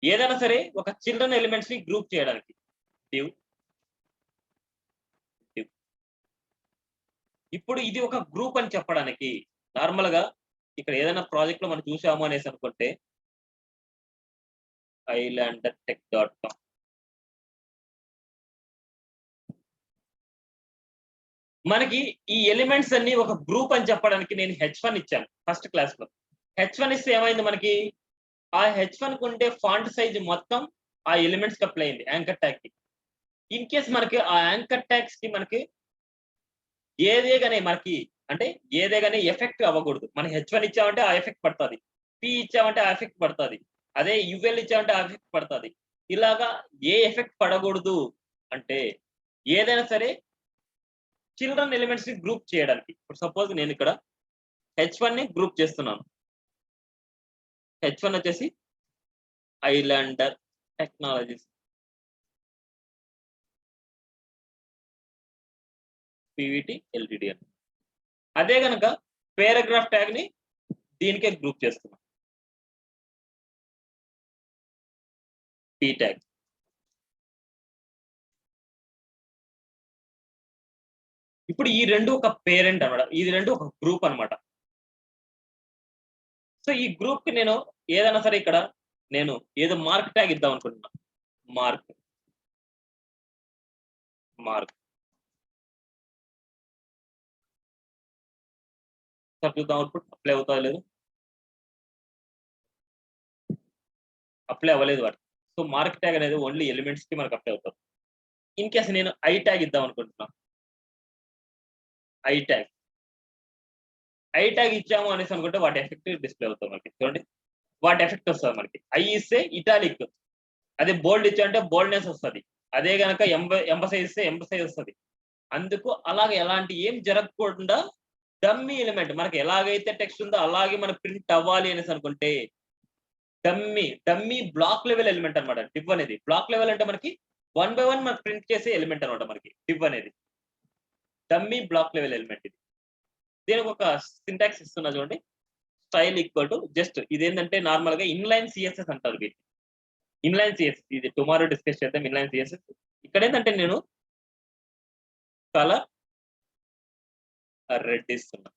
ఏదైనా సరే ఒక చిల్డ్రన్ ఎలిమెంట్స్ ని గ్రూప్ చేయడానికి డివ్. ఇప్పుడు ఇది ఒక గ్రూప్ అని చెప్పడానికి నార్మల్ గా ఇక్కడ ఏదైనా ప్రాజెక్ట్ లో మనం చూసాము అనేసి అనుకుంటే ilandertech.com మనకి ఈ ఎలిమెంట్స్ అన్ని ఒక గ్రూప్ అని చెప్పడానికి నేను H1 ఇచ్చాను ఫస్ట్ క్లాస్ లో. H1 ఇస్తే ఏమైంది మనకి, ఆ H1 కు ఉండే ఫాంట్ సైజ్ మొత్తం ఆ ఎలిమెంట్స్ కి అప్లై అయింది యాంకర్ ట్యాగ్ కి. ఇన్ కేస్ మనకి ఆ యాంకర్ ట్యాగ్స్ కి మనకి ఏదే గానీ మనకి అంటే ఏదే గానీ ఎఫెక్ట్ అవ్వకూడదు. మనం H1 ఇచ్చామంటే ఆ ఎఫెక్ట్ పడుతుంది, P ఇచ్చామంటే ఆ ఎఫెక్ట్ పడుతుంది, అదే UL ఇచ్చామంటే ఆ ఎఫెక్ట్ పడుతుంది. ఇలాగా ఏ ఎఫెక్ట్ పడకూడదు అంటే ఏదైనా సరే చిల్డ్రన్ ఎలిమెంట్స్ ని గ్రూప్ చేయడానికి. ఇప్పుడు సపోజ్ నేను ఇక్కడ H1 ని గ్రూప్ చేస్తున్నాను. H1 వచ్చేసి ఐలాండర్ టెక్నాలజీస్ PVT LTD అని. అదే గనక పారాగ్రాఫ్ ట్యాగ్ ని దీనికే గ్రూప్ చేస్తున్నాం, P ట్యాగ్. ఇప్పుడు ఈ రెండు ఒక పేరెంట్ అన్నమాట, ఇది రెండు ఒక గ్రూప్ అన్నమాట. సో ఈ గ్రూప్ కి నేను ఏదైనా సరే ఇక్కడ నేను ఏదో మార్క్ ట్యాగ్ ఇద్దాం అనుకుంటున్నా. మార్క్ మార్క్ చూద్దాం అవుట్పుట్ అప్లై అవుతా లేదు, అప్లై అవ్వలేదు వాటి. సో మార్క్ ట్యాగ్ అనేది ఓన్లీ ఎలిమెంట్స్ కి మనకు అప్లై అవుతుంది. ఇన్ కేస్ నేను ఐ ట్యాగ్ ఇద్దాం అనుకుంటున్నా, ఐ ట్యాగ్ ఇచ్చాము అనేసి అనుకుంటే వాటి ఎఫెక్ట్ డిస్ప్లే అవుతుంది మనకి. చూడండి వాటి ఎఫెక్ట్ వస్తుంది మనకి. ఐ ఇస్తే ఇటాలిక్, అదే బోల్డ్ ఇచ్చామంటే బోల్డ్నెస్ వస్తుంది, అదే గనక ఎంబసైజ్ ఇస్తే ఎంబసైజ్ వస్తుంది. అందుకు అలాగే ఎలాంటి ఏం జరగకుండా డమ్మీ ఎలిమెంట్ మనకి ఎలాగైతే టెక్స్ట్ ఉందో అలాగే మనకు ప్రింట్ అవ్వాలి అనేసి అనుకుంటే డమ్మీ బ్లాక్ లెవెల్ ఎలిమెంట్ అనమాట డివ్ అనేది. బ్లాక్ లెవెల్ అంటే మనకి 1 by 1 మనకి ప్రింట్ చేసే ఎలిమెంట్ అనమాట మనకి డివ్ అనేది. డమ్మీ బ్లాక్ లెవెల్ ఎలిమెంట్ ఇది. దీనికి ఒక సింటాక్స్ ఇస్తున్నా చూడండి, స్టైల్ ఈక్వల్ టు జస్ట్ ఇదేంటంటే నార్మల్ గా ఇన్లైన్ CSS అంటారు వీటిని. ఇన్లైన్ CSS ఇది టుమారో డిస్కస్ చేద్దాం. ఇన్లైన్ CSS ఇక్కడ ఏంటంటే నేను కలర్ రెడ్ ఇస్తున్నా,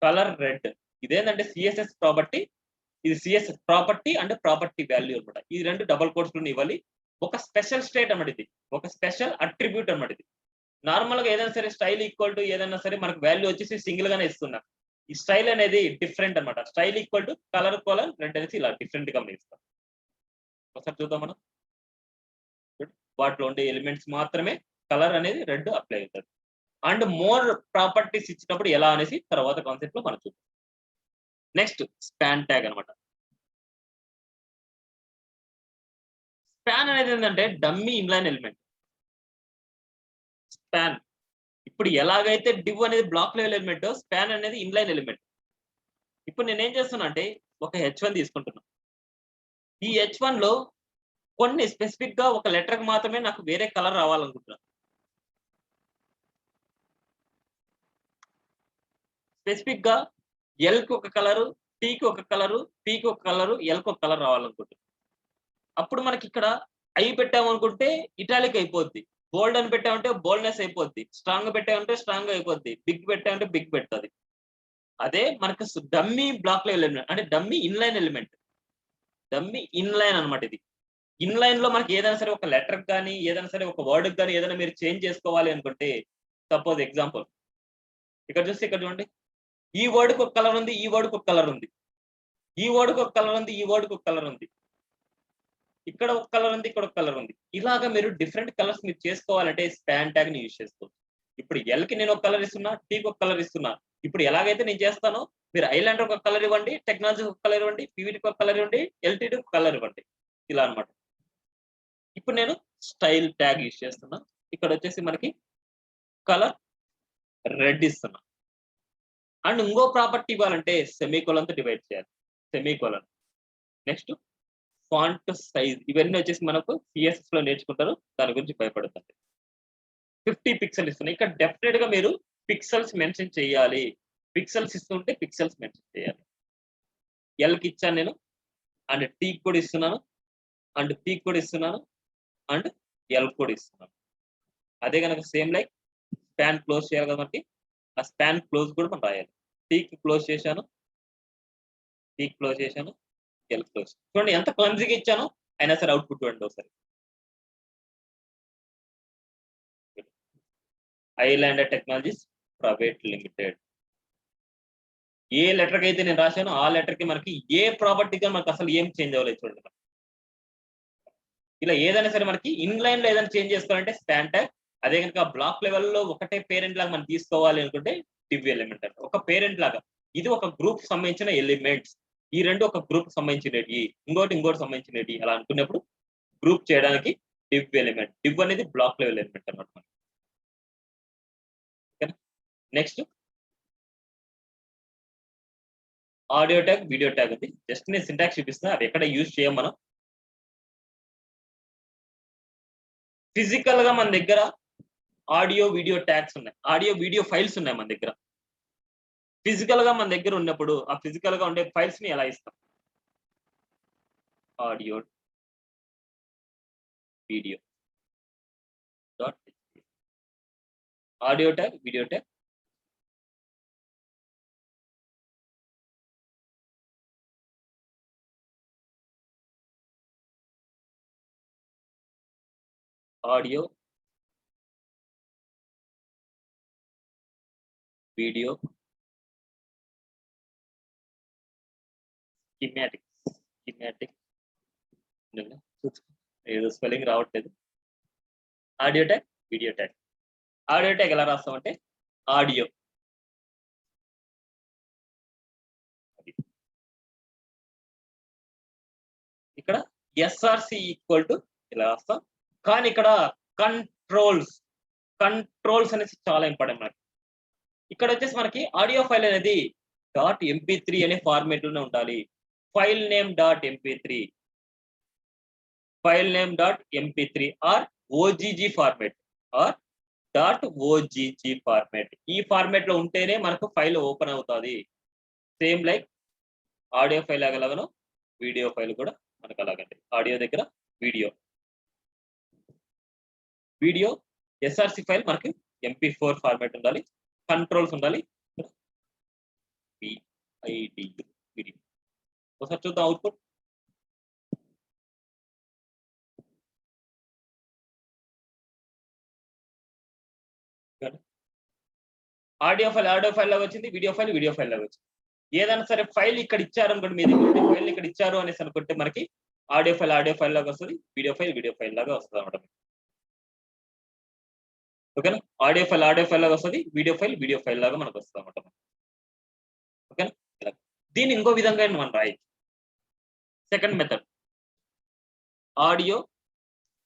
కలర్ రెడ్. ఇదేంటంటే CSS ప్రాపర్టీ, ఇది CSS property and property value అనమాట. ఈ రెండు డబుల్ కోట్స్ లో ఇవ్వాలి. ఒక స్పెషల్ స్టేట్ అన్నమాట ఇది, ఒక స్పెషల్ అట్రిబ్యూట్ అన్నమాట ఇది. నార్మల్ గా ఏదైనా సరే స్టైల్ ఈక్వల్ టు ఏదైనా సరే మనకు వాల్యూ వచ్చేసి సింగిల్ గానే ఇస్తున్నా. ఈ స్టైల్ అనేది డిఫరెంట్ అనమాట. Style equal to colour colon red అనేసి ఇలా డిఫరెంట్ గా ఇస్తాం. ఒకసారి చూద్దాం మనం. వాటిలో ఉండే ఎలిమెంట్స్ మాత్రమే కలర్ అనేది రెడ్ అప్లై అవుతుంది. అండ్ మోర్ ప్రాపర్టీస్ ఇచ్చినప్పుడు ఎలా అనేసి తర్వాత కాన్సెప్ట్ లో మనం చూద్దాం. నెక్స్ట్ స్పాన్ ట్యాగ్ అనమాట. స్పాన్ అనేది ఏంటంటే డమ్మీ ఇన్లైన్ ఎలిమెంట్. స్పాన్ ఇప్పుడు ఎలాగైతే డివ్ అనేది బ్లాక్ లెవెల్ ఎలిమెంట్, స్పాన్ అనేది ఇన్లైన్ ఎలిమెంట్. ఇప్పుడు నేనేం చేస్తున్నా అంటే ఒక H1 తీసుకుంటున్నా. ఈ H1 లో కొన్ని స్పెసిఫిక్ గా ఒక లెటర్ కి మాత్రమే నాకు వేరే కలర్ రావాలనుకుంటున్నా. స్పెసిఫిక్ గా ఎల్ కి ఒక కలరు, టీ కి ఒక కలరు, పి కి ఒక కలరు, ఎల్ కి ఒక కలర్ రావాలనుకుంటున్నా. అప్పుడు మనకి ఇక్కడ ఐ పెట్టామనుకుంటే ఇటాలిక్ అయిపోద్ది. బోల్డ్ అని పెట్టామంటే బోల్డ్‌నెస్ అయిపోద్ది. స్ట్రాంగ్ పెట్టామంటే స్ట్రాంగ్ అయిపోద్ది. బిగ్ పెట్టామంటే బిగ్ పెడతది. అదే మనకు డమ్మీ బ్లాక్ ఎలిమెంట్ అంటే dummy inline element. Dummy inline అన్నమాట ఇది. ఇన్‌లైన్‌లో మనకి ఏదైనా సరే ఒక లెటర్‌కి గాని, ఏదైనా సరే ఒక వర్డ్‌కి గాని ఏదైనా మీరు చేంజ్ చేసుకోవాలి అనుకుంటే సపోజ్ ఎగ్జాంపుల్ ఇక్కడ చూస్తే ఇక్కడ చూడండి. ఈ వర్డ్‌కి ఒక కలర్ ఉంది. ఈ వర్డ్‌కి ఒక కలర్ ఉంది. ఈ వర్డ్‌కి ఒక కలర్ ఉంది. ఈ వర్డ్‌కి ఒక కలర్ ఉంది. ఇక్కడ ఒక కలర్ ఉంది. ఇక్కడ ఒక కలర్ ఉంది. ఇలాగా మీరు డిఫరెంట్ కలర్స్ మీరు చేసుకోవాలంటే స్పాన్ ట్యాగ్‌ని యూజ్ చేసుకోవచ్చు. ఇప్పుడు ఎల్‌కి నేను ఒక కలర్ ఇస్తున్నా. టీకి ఒక కలర్ ఇస్తున్నా. ఇప్పుడు ఎలాగైతే నేను చేస్తానో మీరు ఐలాండర్‌కి ఒక కలర్ ఇవ్వండి. టెక్నాలజీకి ఒక కలర్ ఇవ్వండి. పీవీటీకి ఒక కలర్ ఇవ్వండి. ఎల్‌టీడీకి ఒక కలర్ ఇవ్వండి. ఇలా అన్నమాట. ఇప్పుడు నేను స్టైల్ ట్యాగ్ యూజ్ చేస్తున్నా. ఇక్కడ వచ్చేసి మనకి కలర్ రెడ్ ఇస్తున్నా. అండ్ ఇంకో ప్రాపర్టీ ఇవ్వాలంటే సెమీకోలన్‌తో డివైడ్ చేయాలి. సెమీకోలన్. నెక్స్ట్ ఫాంట్ సైజ్ ఇవన్నీ వచ్చేసి మనకు సిఎస్ఎస్ లో నేర్చుకుంటారు. దాని గురించి భయపడద్దండి. 50 పిక్సెల్ ఇస్తున్నా. ఇక్కడ డెఫినెట్ గా మీరు పిక్సెల్స్ మెన్షన్ చేయాలి. పిక్సెల్స్ ఇస్తుంటే పిక్సెల్స్ మెన్షన్ చేయాలి. ఎల్ కి ఇచ్చాను నేను. అండ్ టీ కూడా ఇస్తున్నాను. అండ్ పీ కూడా ఇస్తున్నాను. అండ్ ఎల్ కూడా ఇస్తున్నాను. అదే కనుక సేమ్ లైక్ స్పాన్ క్లోజ్ చేయాలి కదా మనకి. ఆ స్పాన్ క్లోజ్ కూడా మనం రాయాలి. టీకి క్లోజ్ చేశాను. టీ క్లోజ్ చేశాను. L close. చూడండి ఎంత క్లమ్జీగా ఇచ్చానో అయినా సరే అవుట్పుట్ చూడండి ఒకసారి. Islander technologies private limited. A letter కి అయితే నేను రాశానో ఆ లెటర్ కి మనకి ఏ ప్రాపర్టీ గా మనకి అసలు ఏం చేంజ్ అవ్వలేదు చూడండి. ఇలా ఏదైనా సరే మనకి ఇన్ లైన్ లో ఏదైనా చేంజ్ చేసుకోవాలంటే స్పాన్ ట్యాగ్. అదే కనుక బ్లాక్ లెవెల్లో ఒకటే పేరెంట్ లాగా మనం తీసుకోవాలి అనుకుంటే డివ్ ఎలిమెంట్ అంటే ఒక పేరెంట్ లాగా. ఇది ఒక గ్రూప్ సంబంధించిన ఎలిమెంట్స్. ఈ రెండు ఒక గ్రూప్ సంబంధించినవి. ఇంకోటి సంబంధించినవి అలా అనుకున్నప్పుడు గ్రూప్ చేయడానికి డివ్ ఎలిమెంట్. డివ్ అనేది బ్లాక్ లెవెల్ ఎలిమెంట్ అన్నమాట. Next audio tag, video tag ఉంది. జస్ట్ నేను సింటాక్స్ చూపిస్తున్నా. అది ఎక్కడ యూజ్ చేయం మనం. ఫిజికల్ గా మన దగ్గర ఆడియో వీడియో ట్యాగ్స్ ఉన్నాయి. ఆడియో వీడియో ఫైల్స్ ఉన్నాయి మన దగ్గర. ఫిజికల్ గా మన దగ్గర ఉన్నప్పుడు ఆ ఫిజికల్ గా ఉండే ఫైల్స్ ని ఎలా ఇస్తాం? Audio video dot audio tag, video tag. Audio video schematic ఏదో స్పెల్లింగ్ రావట్లేదు. Audio tag, video tag. Audio tag ఎలా రాస్తామంటే ఆడియో ఇక్కడ ఎస్ఆర్సి ఈక్వల్ టు ఇలా రాస్తాం. కానీ ఇక్కడ కంట్రోల్స్ అనేసి చాలా ఇంపార్టెంట్ మనకి. ఇక్కడ వచ్చేసి మనకి ఆడియో ఫైల్ అనేది .mp3 అనే ఫార్మేట్ లోనే ఉండాలి. File name .mp3 or OGG format or .ogg format. ఈ ఫార్మేట్ లో ఉంటేనే మనకు ఫైల్ ఓపెన్ అవుతుంది. సేమ్ లైక్ ఆడియో ఫైల్ ఎలాగనో వీడియో ఫైల్ కూడా మనకు అలాగండి. ఆడియో దగ్గర వీడియో ఎస్ఆర్సి ఫైల్ మనకి MP4 ఫార్మాట్ ఉండాలి. కంట్రోల్స్ ఉండాలి. వీడియో ఒకసారి చూద్దాం అవుట్పుట్. ఆడియో ఫైల్ లాగా వచ్చింది. వీడియో ఫైల్ లాగా వచ్చింది. ఏదైనా సరే ఫైల్ ఇక్కడ ఇచ్చారు అనుకోండి, మీ దగ్గర ఫైల్ ఇక్కడ ఇచ్చారు అనేసి అనుకుంటే మనకి ఆడియో ఫైల్ లాగా వస్తుంది. వీడియో ఫైల్ లాగా వస్తుంది అనమాట. ఓకేనా? ఆడియో ఫైల్ లాగా వస్తుంది. వీడియో ఫైల్ లాగా మనకు వస్తుంది అనమాట. ఓకేనా? దీన్ని ఇంకో విధంగా మనం రాయొచ్చు. Second method audio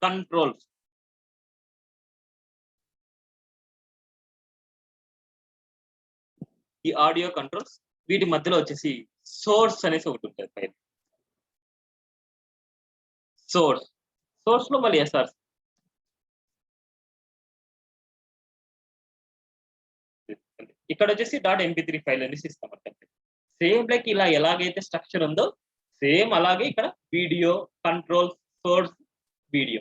controls. ఈ ఆడియో కంట్రోల్స్ వీటి మధ్యలో వచ్చేసి సోర్స్ అనేసి ఒకటి ఉంటుంది ఫైల్. సోర్స్ లో మళ్ళీ ఎస్ఆర్సి ఇక్కడ వచ్చేసి .mp3 ఫైల్ అనేసి ఇస్తాం అంటే సేమ్ లైక్ ఇలా ఎలాగైతే స్ట్రక్చర్ ఉందో సేమ్ అలాగే ఇక్కడ వీడియో కంట్రోల్ సోర్స్ వీడియో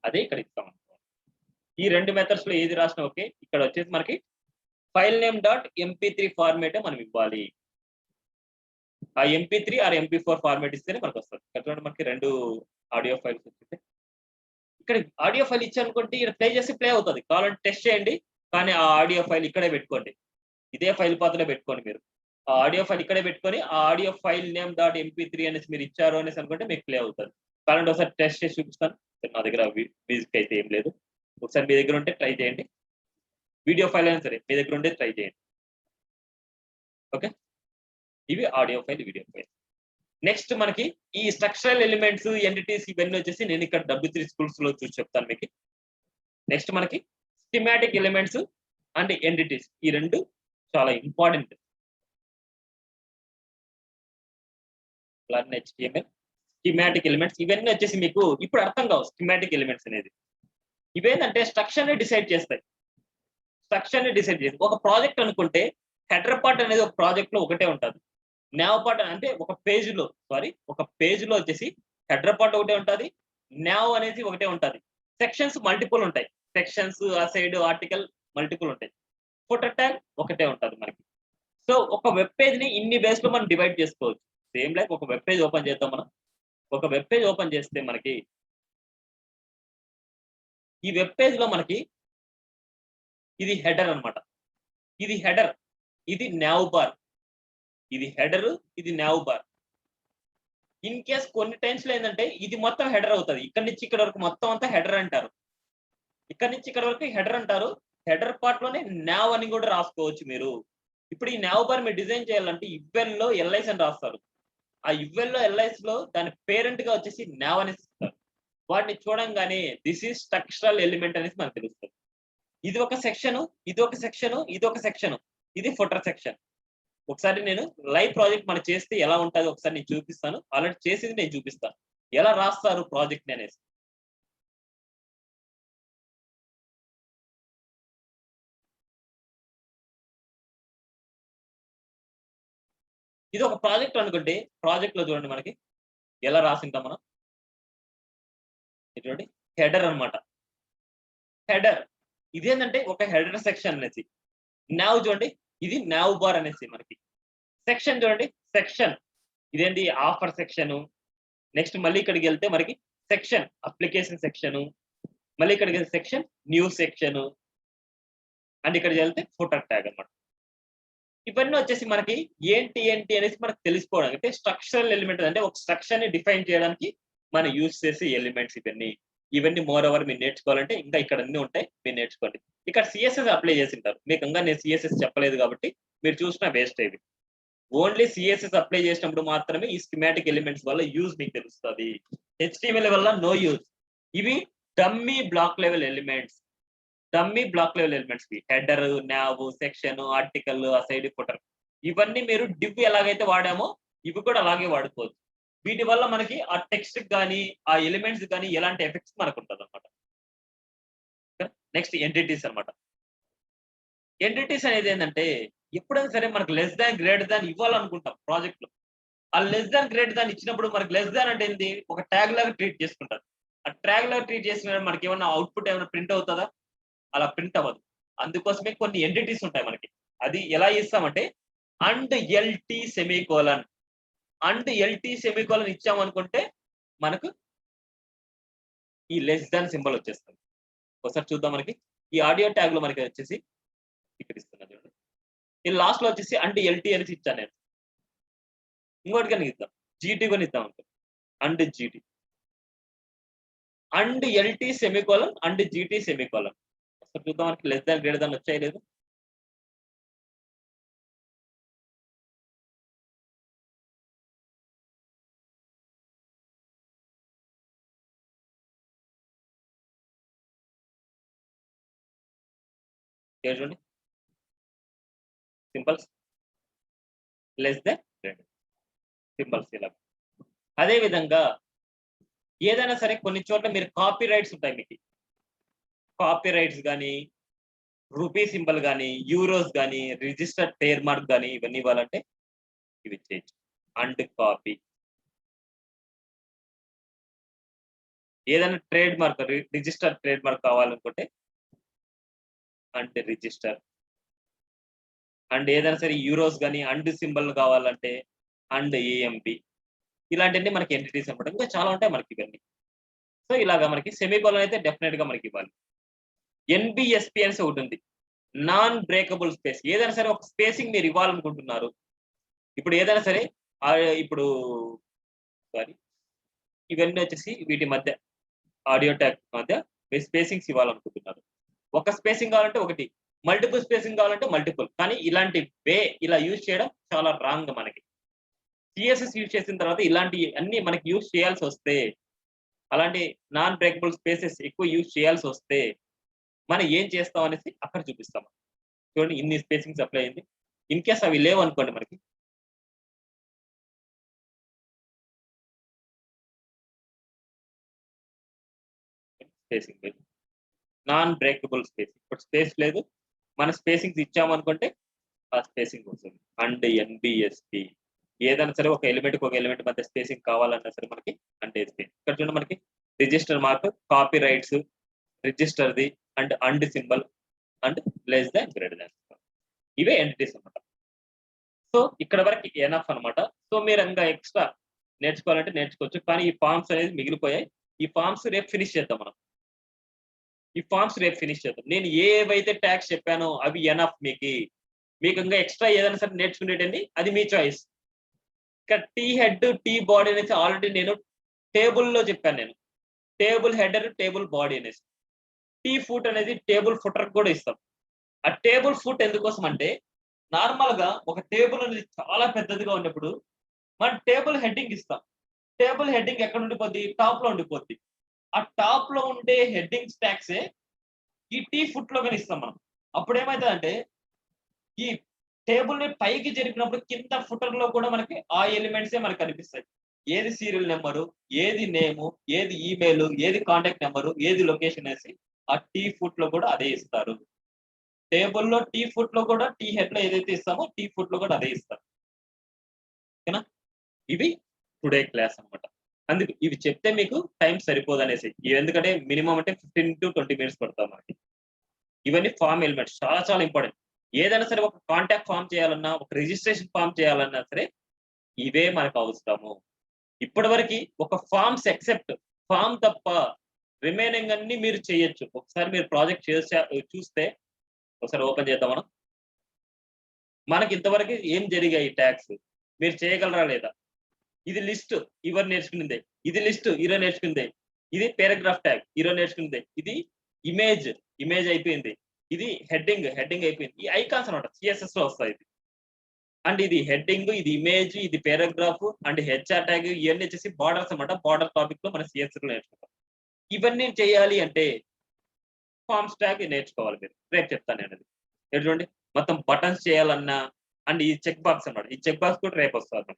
అదే ఇక్కడ ఇస్తాం. ఈ రెండు మెథడ్స్ లో ఏది రాసినా ఓకే. ఇక్కడ వచ్చేసి మనకి ఫైల్ నేమ్ .mp3 ఫార్మేట్ మనం ఇవ్వాలి. ఆ mp3 ఆర్ mp4 ఫార్మేట్ ఇస్తేనే మనకు వస్తుంది. ఇక్కడ మనకి రెండు ఆడియో ఫైల్స్ వచ్చింది. ఇక్కడ ఆడియో ఫైల్ ఇచ్చారనుకోండి ఇక్కడ ప్లే చేసి ప్లే అవుతుంది. కావాలంటే టెస్ట్ చేయండి, కానీ ఆ ఆడియో ఫైల్ ఇక్కడే పెట్టుకోండి. ఇదే ఫైల్ పాత్రలో పెట్టుకోండి. మీరు ఆ ఆడియో ఫైల్ ఇక్కడే పెట్టుకొని ఆ ఆడియో ఫైల్ నేమ్ .mp3 అనేసి మీరు ఇచ్చారు అనేసి అనుకుంటే మీకు ప్లే అవుతుంది. కావాలంటే ఒకసారి టెస్ట్ చేసి చూపిస్తాను. నా దగ్గర మ్యూజిక్ అయితే ఏం లేదు. ఒకసారి మీ దగ్గర ఉంటే ట్రై చేయండి. వీడియో ఫైల్ అయినా సరే మీ దగ్గర ఉంటే ట్రై చేయండి. ఓకే, ఇవి audio file, video file. Next మనకి ఈ స్ట్రక్చరల్ ఎలిమెంట్స్, ఎంటిటీస్ ఇవన్నీ వచ్చేసి నేను ఇక్కడ W3 స్కూల్స్ లో చూసి చెప్తాను మీకు. నెక్స్ట్ మనకి స్కిమాటిక్ ఎలిమెంట్స్ అండ్ ఎంటిటీస్, ఈ రెండు చాలా ఇంపార్టెంట్. HTML స్కిమాటిక్ ఎలిమెంట్స్ ఇవన్నీ వచ్చేసి మీకు ఇప్పుడు అర్థం కావు. స్కిమాటిక్ ఎలిమెంట్స్ అనేది ఇవేంటంటే స్ట్రక్చర్ ని డిసైడ్ చేస్తాయి. ఒక ప్రాజెక్ట్ అనుకుంటే హెడర్ పార్ట్ అనేది ఒక ప్రాజెక్ట్ లో ఒకటే ఉంటుంది. నావ్ పార్ట్ అంటే ఒక పేజ్ లో వచ్చేసి హెడర్ పార్ట్ ఒకటే ఉంటుంది, నావ్ అనేది ఒకటే ఉంటుంది. సెక్షన్స్ మల్టిపుల్ ఉంటాయి. సెక్షన్స్, అసైడ్, ఆర్టికల్ మల్టిపుల్ ఉంటాయి. ఫుటర్ ట్యాగ్ ఒకటే ఉంటుంది మనకి. సో ఒక వెబ్ పేజ్ ని ఇన్ని బేస్ లో మనం డివైడ్ చేసుకోవచ్చు. సేమ్ లైక్ ఒక వెబ్ పేజ్ ఓపెన్ చేద్దాం. మనం ఒక వెబ్ పేజ్ ఓపెన్ చేస్తే మనకి ఈ వెబ్ పేజ్ లో మనకి ఇది హెడర్ అన్నమాట. ఇది హెడర్, ఇది నావ్ బార్. ఇది హెడర్, ఇది నావ్ బార్. ఇన్ కేస్ కొన్ని టైమ్స్ లో ఏంటంటే ఇది మొత్తం హెడర్ అవుతుంది. ఇక్కడ నుంచి ఇక్కడ వరకు మొత్తం అంతా హెడర్ అంటారు. ఇక్కడ నుంచి ఇక్కడ వరకు హెడర్ అంటారు. హెడర్ పార్ట్ లోనే నావ్ అని కూడా రాసుకోవచ్చు మీరు. ఇప్పుడు ఈ నావ్ బార్ మీరు డిజైన్ చేయాలంటే ఇవ్వెల్ లో ఎల్ఐస్ అని రాస్తారు. ఆ ఇవ్వెల్ లో ఎల్ఐస్ లో దాని పేరెంట్ గా వచ్చేసి నావ్ అనేసి ఇస్తారు. వాటిని చూడంగానే దిస్ ఈజ్ స్ట్రక్చరల్ ఎలిమెంట్ అనేసి మనకు తెలుస్తుంది. ఇది ఒక సెక్షన్, ఇది ఒక సెక్షన్, ఇది ఒక సెక్షన్, ఇది ఫుటర్ సెక్షన్. ఒకసారి నేను లైవ్ ప్రాజెక్ట్ మనం చేస్తే ఎలా ఉంటుందో ఒకసారి నేను చూపిస్తాను. ఆల్రెడీ చేసింది నేను చూపిస్తాను ఎలా రాస్తారు ప్రాజెక్ట్ అనేసి. ఇది ఒక ప్రాజెక్ట్ అనుకుంటే ప్రాజెక్ట్ లో చూడండి మనకి ఎలా రాసింటాం మనం. చూడండి హెడర్ అన్నమాట. హెడర్ ఇదేంటంటే ఒక హెడర్ సెక్షన్ అనేసి. నావ్ చూడండి ఇది నావ్ బార్ అనేసి మనకి. సెక్షన్ చూడండి సెక్షన్ ఇదేంటి ఆఫర్ సెక్షన్. నెక్స్ట్ మళ్ళీ ఇక్కడికి వెళ్తే మనకి సెక్షన్ అప్లికేషన్ సెక్షన్, మళ్ళీ ఇక్కడికి వెళ్తే సెక్షన్ న్యూస్ సెక్షన్, అండ్ ఇక్కడికి వెళ్తే ఫుటర్ ట్యాగ్ అన్నమాట. ఇవన్నీ వచ్చేసి మనకి ఏంటి అనేసి మనకు తెలుసుకోవడం అంటే స్ట్రక్చరల్ ఎలిమెంట్ అంటే ఒక స్ట్రక్చర్ ని డిఫైన్ చేయడానికి మనం యూజ్ చేసే ఎలిమెంట్స్ ఇవన్నీ మోర్ ఓవర్ మీరు నేర్చుకోవాలంటే ఇంకా ఇక్కడ అన్ని ఉంటాయి, మీరు నేర్చుకోండి. ఇక్కడ సిఎస్ఎస్ అప్లై చేసి ఉంటారు. మీకు ఇంకా నేను సిఎస్ఎస్ చెప్పలేదు కాబట్టి మీరు చూసిన వేస్ట్ అయ్యి. ఓన్లీ సిఎస్ఎస్ అప్లై చేసినప్పుడు మాత్రమే ఈ స్కిమాటిక్ ఎలిమెంట్స్ వల్ల యూజ్ మీకు తెలుస్తుంది. HTML వల్ల నో యూజ్. ఇవి dummy block level elements. Header, now, section, article, aside, footer ఇవన్నీ మీరు డివ్ ఎలాగైతే వాడామో ఇవి కూడా అలాగే వాడుకోవచ్చు. వీటి వల్ల మనకి ఆ టెక్స్ట్ కానీ ఆ ఎలిమెంట్స్ కానీ ఎలాంటి ఎఫెక్ట్స్ మనకు ఉంటుంది అనమాట. నెక్స్ట్ ఎంటిటీస్ అన్నమాట. ఎంటిటీస్ అనేది ఏంటంటే ఎప్పుడైనా సరే మనకు లెస్ దాన్ గ్రేటర్ దాన్ ఇవ్వాలనుకుంటాం ప్రాజెక్ట్ లో. ఆ లెస్ దాన్ గ్రేటర్ దాన్ ఇచ్చినప్పుడు మనకి లెస్ దాన్ అంటే ఏంటి ఒక ట్యాగ్ లాగా ట్రీట్ చేసుకుంటారు. ఆ ట్యాగ్ లాగా ట్రీట్ చేసిన మనకి ఏమన్నా అవుట్పుట్ ఏమైనా ప్రింట్ అవుతుందా? అలా ప్రింట్ అవ్వదు. అందుకోసమే కొన్ని ఎంటిటీస్ ఉంటాయి మనకి. అది ఎలా ఇస్తామంటే అండ్ ఎల్టీ సెమీకోలన్ ఇచ్చామనుకుంటే మనకు ఈ లెస్ దాన్ సింబల్ వచ్చేస్తుంది. ఒకసారి చూద్దాం. మనకి ఈ ఆడియో ట్యాగ్ లో మనకి వచ్చేసి ఇక్కడ ఇస్తున్నా చూడండి. ఈ లాస్ట్ లో వచ్చేసి అండ్ ఎల్టీ అనేసి ఇచ్చాను నేను. ఇంకోటి కానీ ఇద్దాం, జీటీ కొని ఇద్దాం అనుకో. And GT and LT semicolon and GT semicolon. ఒకసారి చూద్దాం మనకి లెస్ దాన్ గ్రేటర్ దాన్ వచ్చాయి లేదు. చూడండి సింపుల్స్ లెస్ దాన్ గ్రేటర్. సింబల్స్ ఇలా. అదే విధంగా ఏదైనా సరే కొన్ని చోట్ల మీరు కాపీ రైట్స్ ఉంటాయి మీకు. కాపీ రైట్స్ కానీ, రూపీ సింబల్ కానీ, యూరోస్ కానీ, రిజిస్టర్డ్ ట్రేడ్ మార్క్ కానీ ఇవన్నీ ఇవ్వాలంటే ఇవి చేయొచ్చు. And copy. ఏదైనా trademark register trademark కావాలనుకుంటే అండ్ రిజిస్టర్. అండ్ ఏదైనా సరే యూరోస్ కానీ అండ్ సింబల్ కావాలంటే అండ్ ఏఎంబి. ఇలాంటివన్నీ మనకి ఎంటిటీస్ అనమాట. ఇంకా చాలా ఉంటాయి మనకి ఇవన్నీ. సో ఇలాగా మనకి సెమీకోలన్ అయితే డెఫినెట్ గా మనకి ఇవ్వాలి. ఎన్బిఎస్పి అనేసి ఒకటి ఉంది, నాన్ బ్రేకబుల్ స్పేస్. ఏదైనా సరే ఒక స్పేసింగ్ మీరు ఇవ్వాలనుకుంటున్నారు. ఇప్పుడు ఏదైనా సరే ఇప్పుడు సారీ ఇవన్నీ వచ్చేసి వీటి మధ్య ఆడియో ట్యాగ్ మధ్య మీరు స్పేసింగ్స్ ఇవ్వాలనుకుంటున్నారు. ఒక స్పేసింగ్ కావాలంటే ఒకటి, మల్టిపుల్ స్పేసింగ్ కావాలంటే మల్టిపుల్. కానీ ఇలాంటి వే ఇలా యూజ్ చేయడం చాలా రాంగ్ మనకి. సిఎస్ఎస్ యూజ్ చేసిన తర్వాత ఇలాంటి అన్ని మనకి యూజ్ చేయాల్సి వస్తే, అలాంటి నాన్ బ్రేకబుల్ స్పేసెస్ ఎక్కువ యూజ్ చేయాల్సి వస్తే మనం ఏం చేస్తాం అనేసి అక్కడ చూపిస్తాం. చూడండి ఇన్ని స్పేసింగ్స్ అప్లై అయింది. ఇన్ కేస్ అవి లేవు అనుకోండి మనకి స్పేసింగ్ నాన్ బ్రేకబుల్ స్పేస్. ఇప్పుడు స్పేస్ లేదు, మన స్పేసింగ్స్ ఇచ్చామనుకుంటే ఆ స్పేసింగ్ వస్తుంది. అండ్ ఎన్బిఎస్పి ఏదైనా సరే ఒక ఎలిమెంట్ ఒక ఎలిమెంట్ మధ్య స్పేసింగ్ కావాలన్నా సరే మనకి అంటే ఇక్కడ చూడండి మనకి రిజిస్టర్ మార్క్, కాపీ రైట్స్, రిజిస్టర్ది and symbol and less than greater than. ఇవే ఎంటిటీస్ అనమాట. సో ఇక్కడ వరకు ఎనఫ్ అనమాట. సో మీరు ఇంకా ఎక్స్ట్రా నేర్చుకోవాలంటే నేర్చుకోవచ్చు. కానీ ఈ ఫార్మ్స్ అనేది మిగిలిపోయాయి. ఈ ఫార్మ్స్ రేపు ఫినిష్ చేద్దాం మనం. ఈ ఫార్మ్స్ రేపు ఫినిష్ చేద్దాం. నేను ఏవైతే ట్యాగ్స్ చెప్పానో అవి ఎనఫ్ మీకు ఇంకా ఎక్స్ట్రా ఏదైనా సరే నేర్చుకునేటండి అది మీ చాయిస్. ఇక్కడ టీ హెడ్ టీ బాడీ అనేసి ఆల్రెడీ నేను టేబుల్లో చెప్పాను. నేను టేబుల్ హెడర్ టేబుల్ బాడీ అనేసి. టీ ఫుట్ అనేది టేబుల్ ఫుటర్ కూడా ఇస్తాం. ఆ టేబుల్ ఫుట్ ఎందుకోసం అంటే నార్మల్ గా ఒక టేబుల్ అనేది చాలా పెద్దదిగా ఉన్నప్పుడు మనం టేబుల్ హెడ్డింగ్ ఇస్తాం. టేబుల్ హెడ్డింగ్ ఎక్కడ ఉండిపోద్ది? టాప్ లో ఉండిపోద్ది. ఆ టాప్ లో ఉండే హెడ్డింగ్ స్టాక్సే ఈ టీ ఫుట్ లో కానీ ఇస్తాం మనం. అప్పుడు ఏమైతుందంటే ఈ టేబుల్ ని పైకి జరిపినప్పుడు కింద ఫుటర్ లో కూడా మనకి ఆ ఎలిమెంట్సే మనకి కనిపిస్తాయి. ఏది సీరియల్ నెంబరు, ఏది నేము, ఏది ఈమెయిల్, ఏది కాంటాక్ట్ నెంబరు, ఏది లొకేషన్ వేసి ఆ టీ ఫుట్ లో కూడా అదే ఇస్తారు. టేబుల్లో టీ ఫుట్ లో కూడా టీ హెడ్ లో ఏదైతే ఇస్తామో టీ ఫుట్ లో కూడా అదే ఇస్తారు. ఓకేనా? ఇవి టుడే క్లాస్ అనమాట. అందుకు ఇవి చెప్తే మీకు టైం సరిపోదు అనేసి. ఎందుకంటే మినిమం అంటే 15 to 20 minutes పడతాం మనకి. ఇవన్నీ ఫామ్ ఎలిమెంట్స్ చాలా చాలా ఇంపార్టెంట్. ఏదైనా సరే ఒక కాంటాక్ట్ ఫామ్ చేయాలన్నా, ఒక రిజిస్ట్రేషన్ ఫామ్ చేయాలన్నా సరే ఇవే మనకు అవసరము. ఇప్పటి వరకు ఒక ఫామ్స్ ఎక్సెప్ట్ ఫామ్ తప్ప రిమైనింగ్ అన్ని మీరు చేయొచ్చు. ఒకసారి మీరు ప్రాజెక్ట్ చూస్తే ఒకసారి ఓపెన్ చేద్దాం మనం. మనకి ఇంతవరకు ఏం జరిగాయి ట్యాగ్స్ మీరు చేయగలరా లేదా? ఇది లిస్ట్ ఇవరు నేర్చుకునిందే, ఇది లిస్ట్ ఈరోజు నేర్చుకుందే, ఇది పారాగ్రాఫ్ ట్యాగ్ ఈరోజు నేర్చుకుందే, ఇది ఇమేజ్ అయిపోయింది, ఇది హెడ్డింగ్ అయిపోయింది. ఈ ఐకాన్స్ అనమాట సిఎస్ఎస్ లో వస్తాయి. అండ్ ఇది హెడ్డింగ్, ఇది ఇమేజ్, ఇది పారాగ్రాఫ్ అండ్ హెచ్ఆర్ ట్యాగ్ ఇవన్నీ వచ్చేసి బార్డర్స్ అనమాట. బార్డర్ టాపిక్ లో మన సిఎస్ఎస్ లో నేర్చుకుంటాం. ఇవన్నీ చేయాలి అంటే ఫార్మ్స్ ట్యాగ్ నేర్చుకోవాలి మీరు. రేపు చెప్తాను నేను. అది చూడండి మొత్తం బటన్స్ చేయాలన్నా అండ్ ఈ చెక్ బాక్స్ అన్నమాట. ఈ చెక్ బాక్స్ కూడా రేపు వస్తుంది.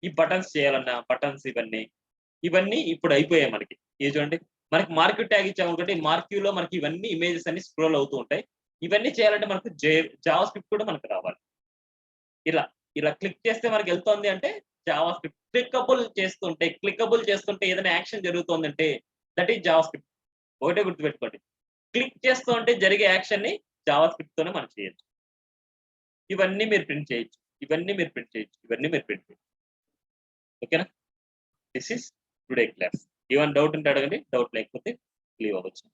ఈ బటన్స్ చేయాలన్నా బటన్స్ ఇవన్నీ ఇప్పుడు అయిపోయాయి మనకి. ఇది చూడండి మనకి మార్క్యూ ట్యాగ్ ఇచ్చామనుకోండి, మార్క్యూలో మనకి ఇవన్నీ ఇమేజెస్ అన్ని స్క్రోల్ అవుతూ ఉంటాయి. ఇవన్నీ చేయాలంటే మనకు జావా స్క్రిప్ట్ కూడా మనకు రావాలి. ఇలా క్లిక్ చేస్తే మనకి వెళ్తుంది అంటే జావా స్క్రిప్ట్. క్లికబుల్ చేస్తుంటే ఏదైనా యాక్షన్ జరుగుతుందంటే దట్ ఈస్ జావా స్క్రిప్ట్. ఒకటే గుర్తుపెట్టుకోండి, క్లిక్ చేస్తూ ఉంటే జరిగే యాక్షన్ ని జావా స్క్రిప్ట్ తోనే మనం చేయొచ్చు. ఇవన్నీ మీరు ప్రింట్ చేయొచ్చు. ఓకేనా? This is today class. ఏమైనా డౌట్ ఉంటే అడగండి. డౌట్ లేకపోతే లీవ్ అవ్వచ్చు.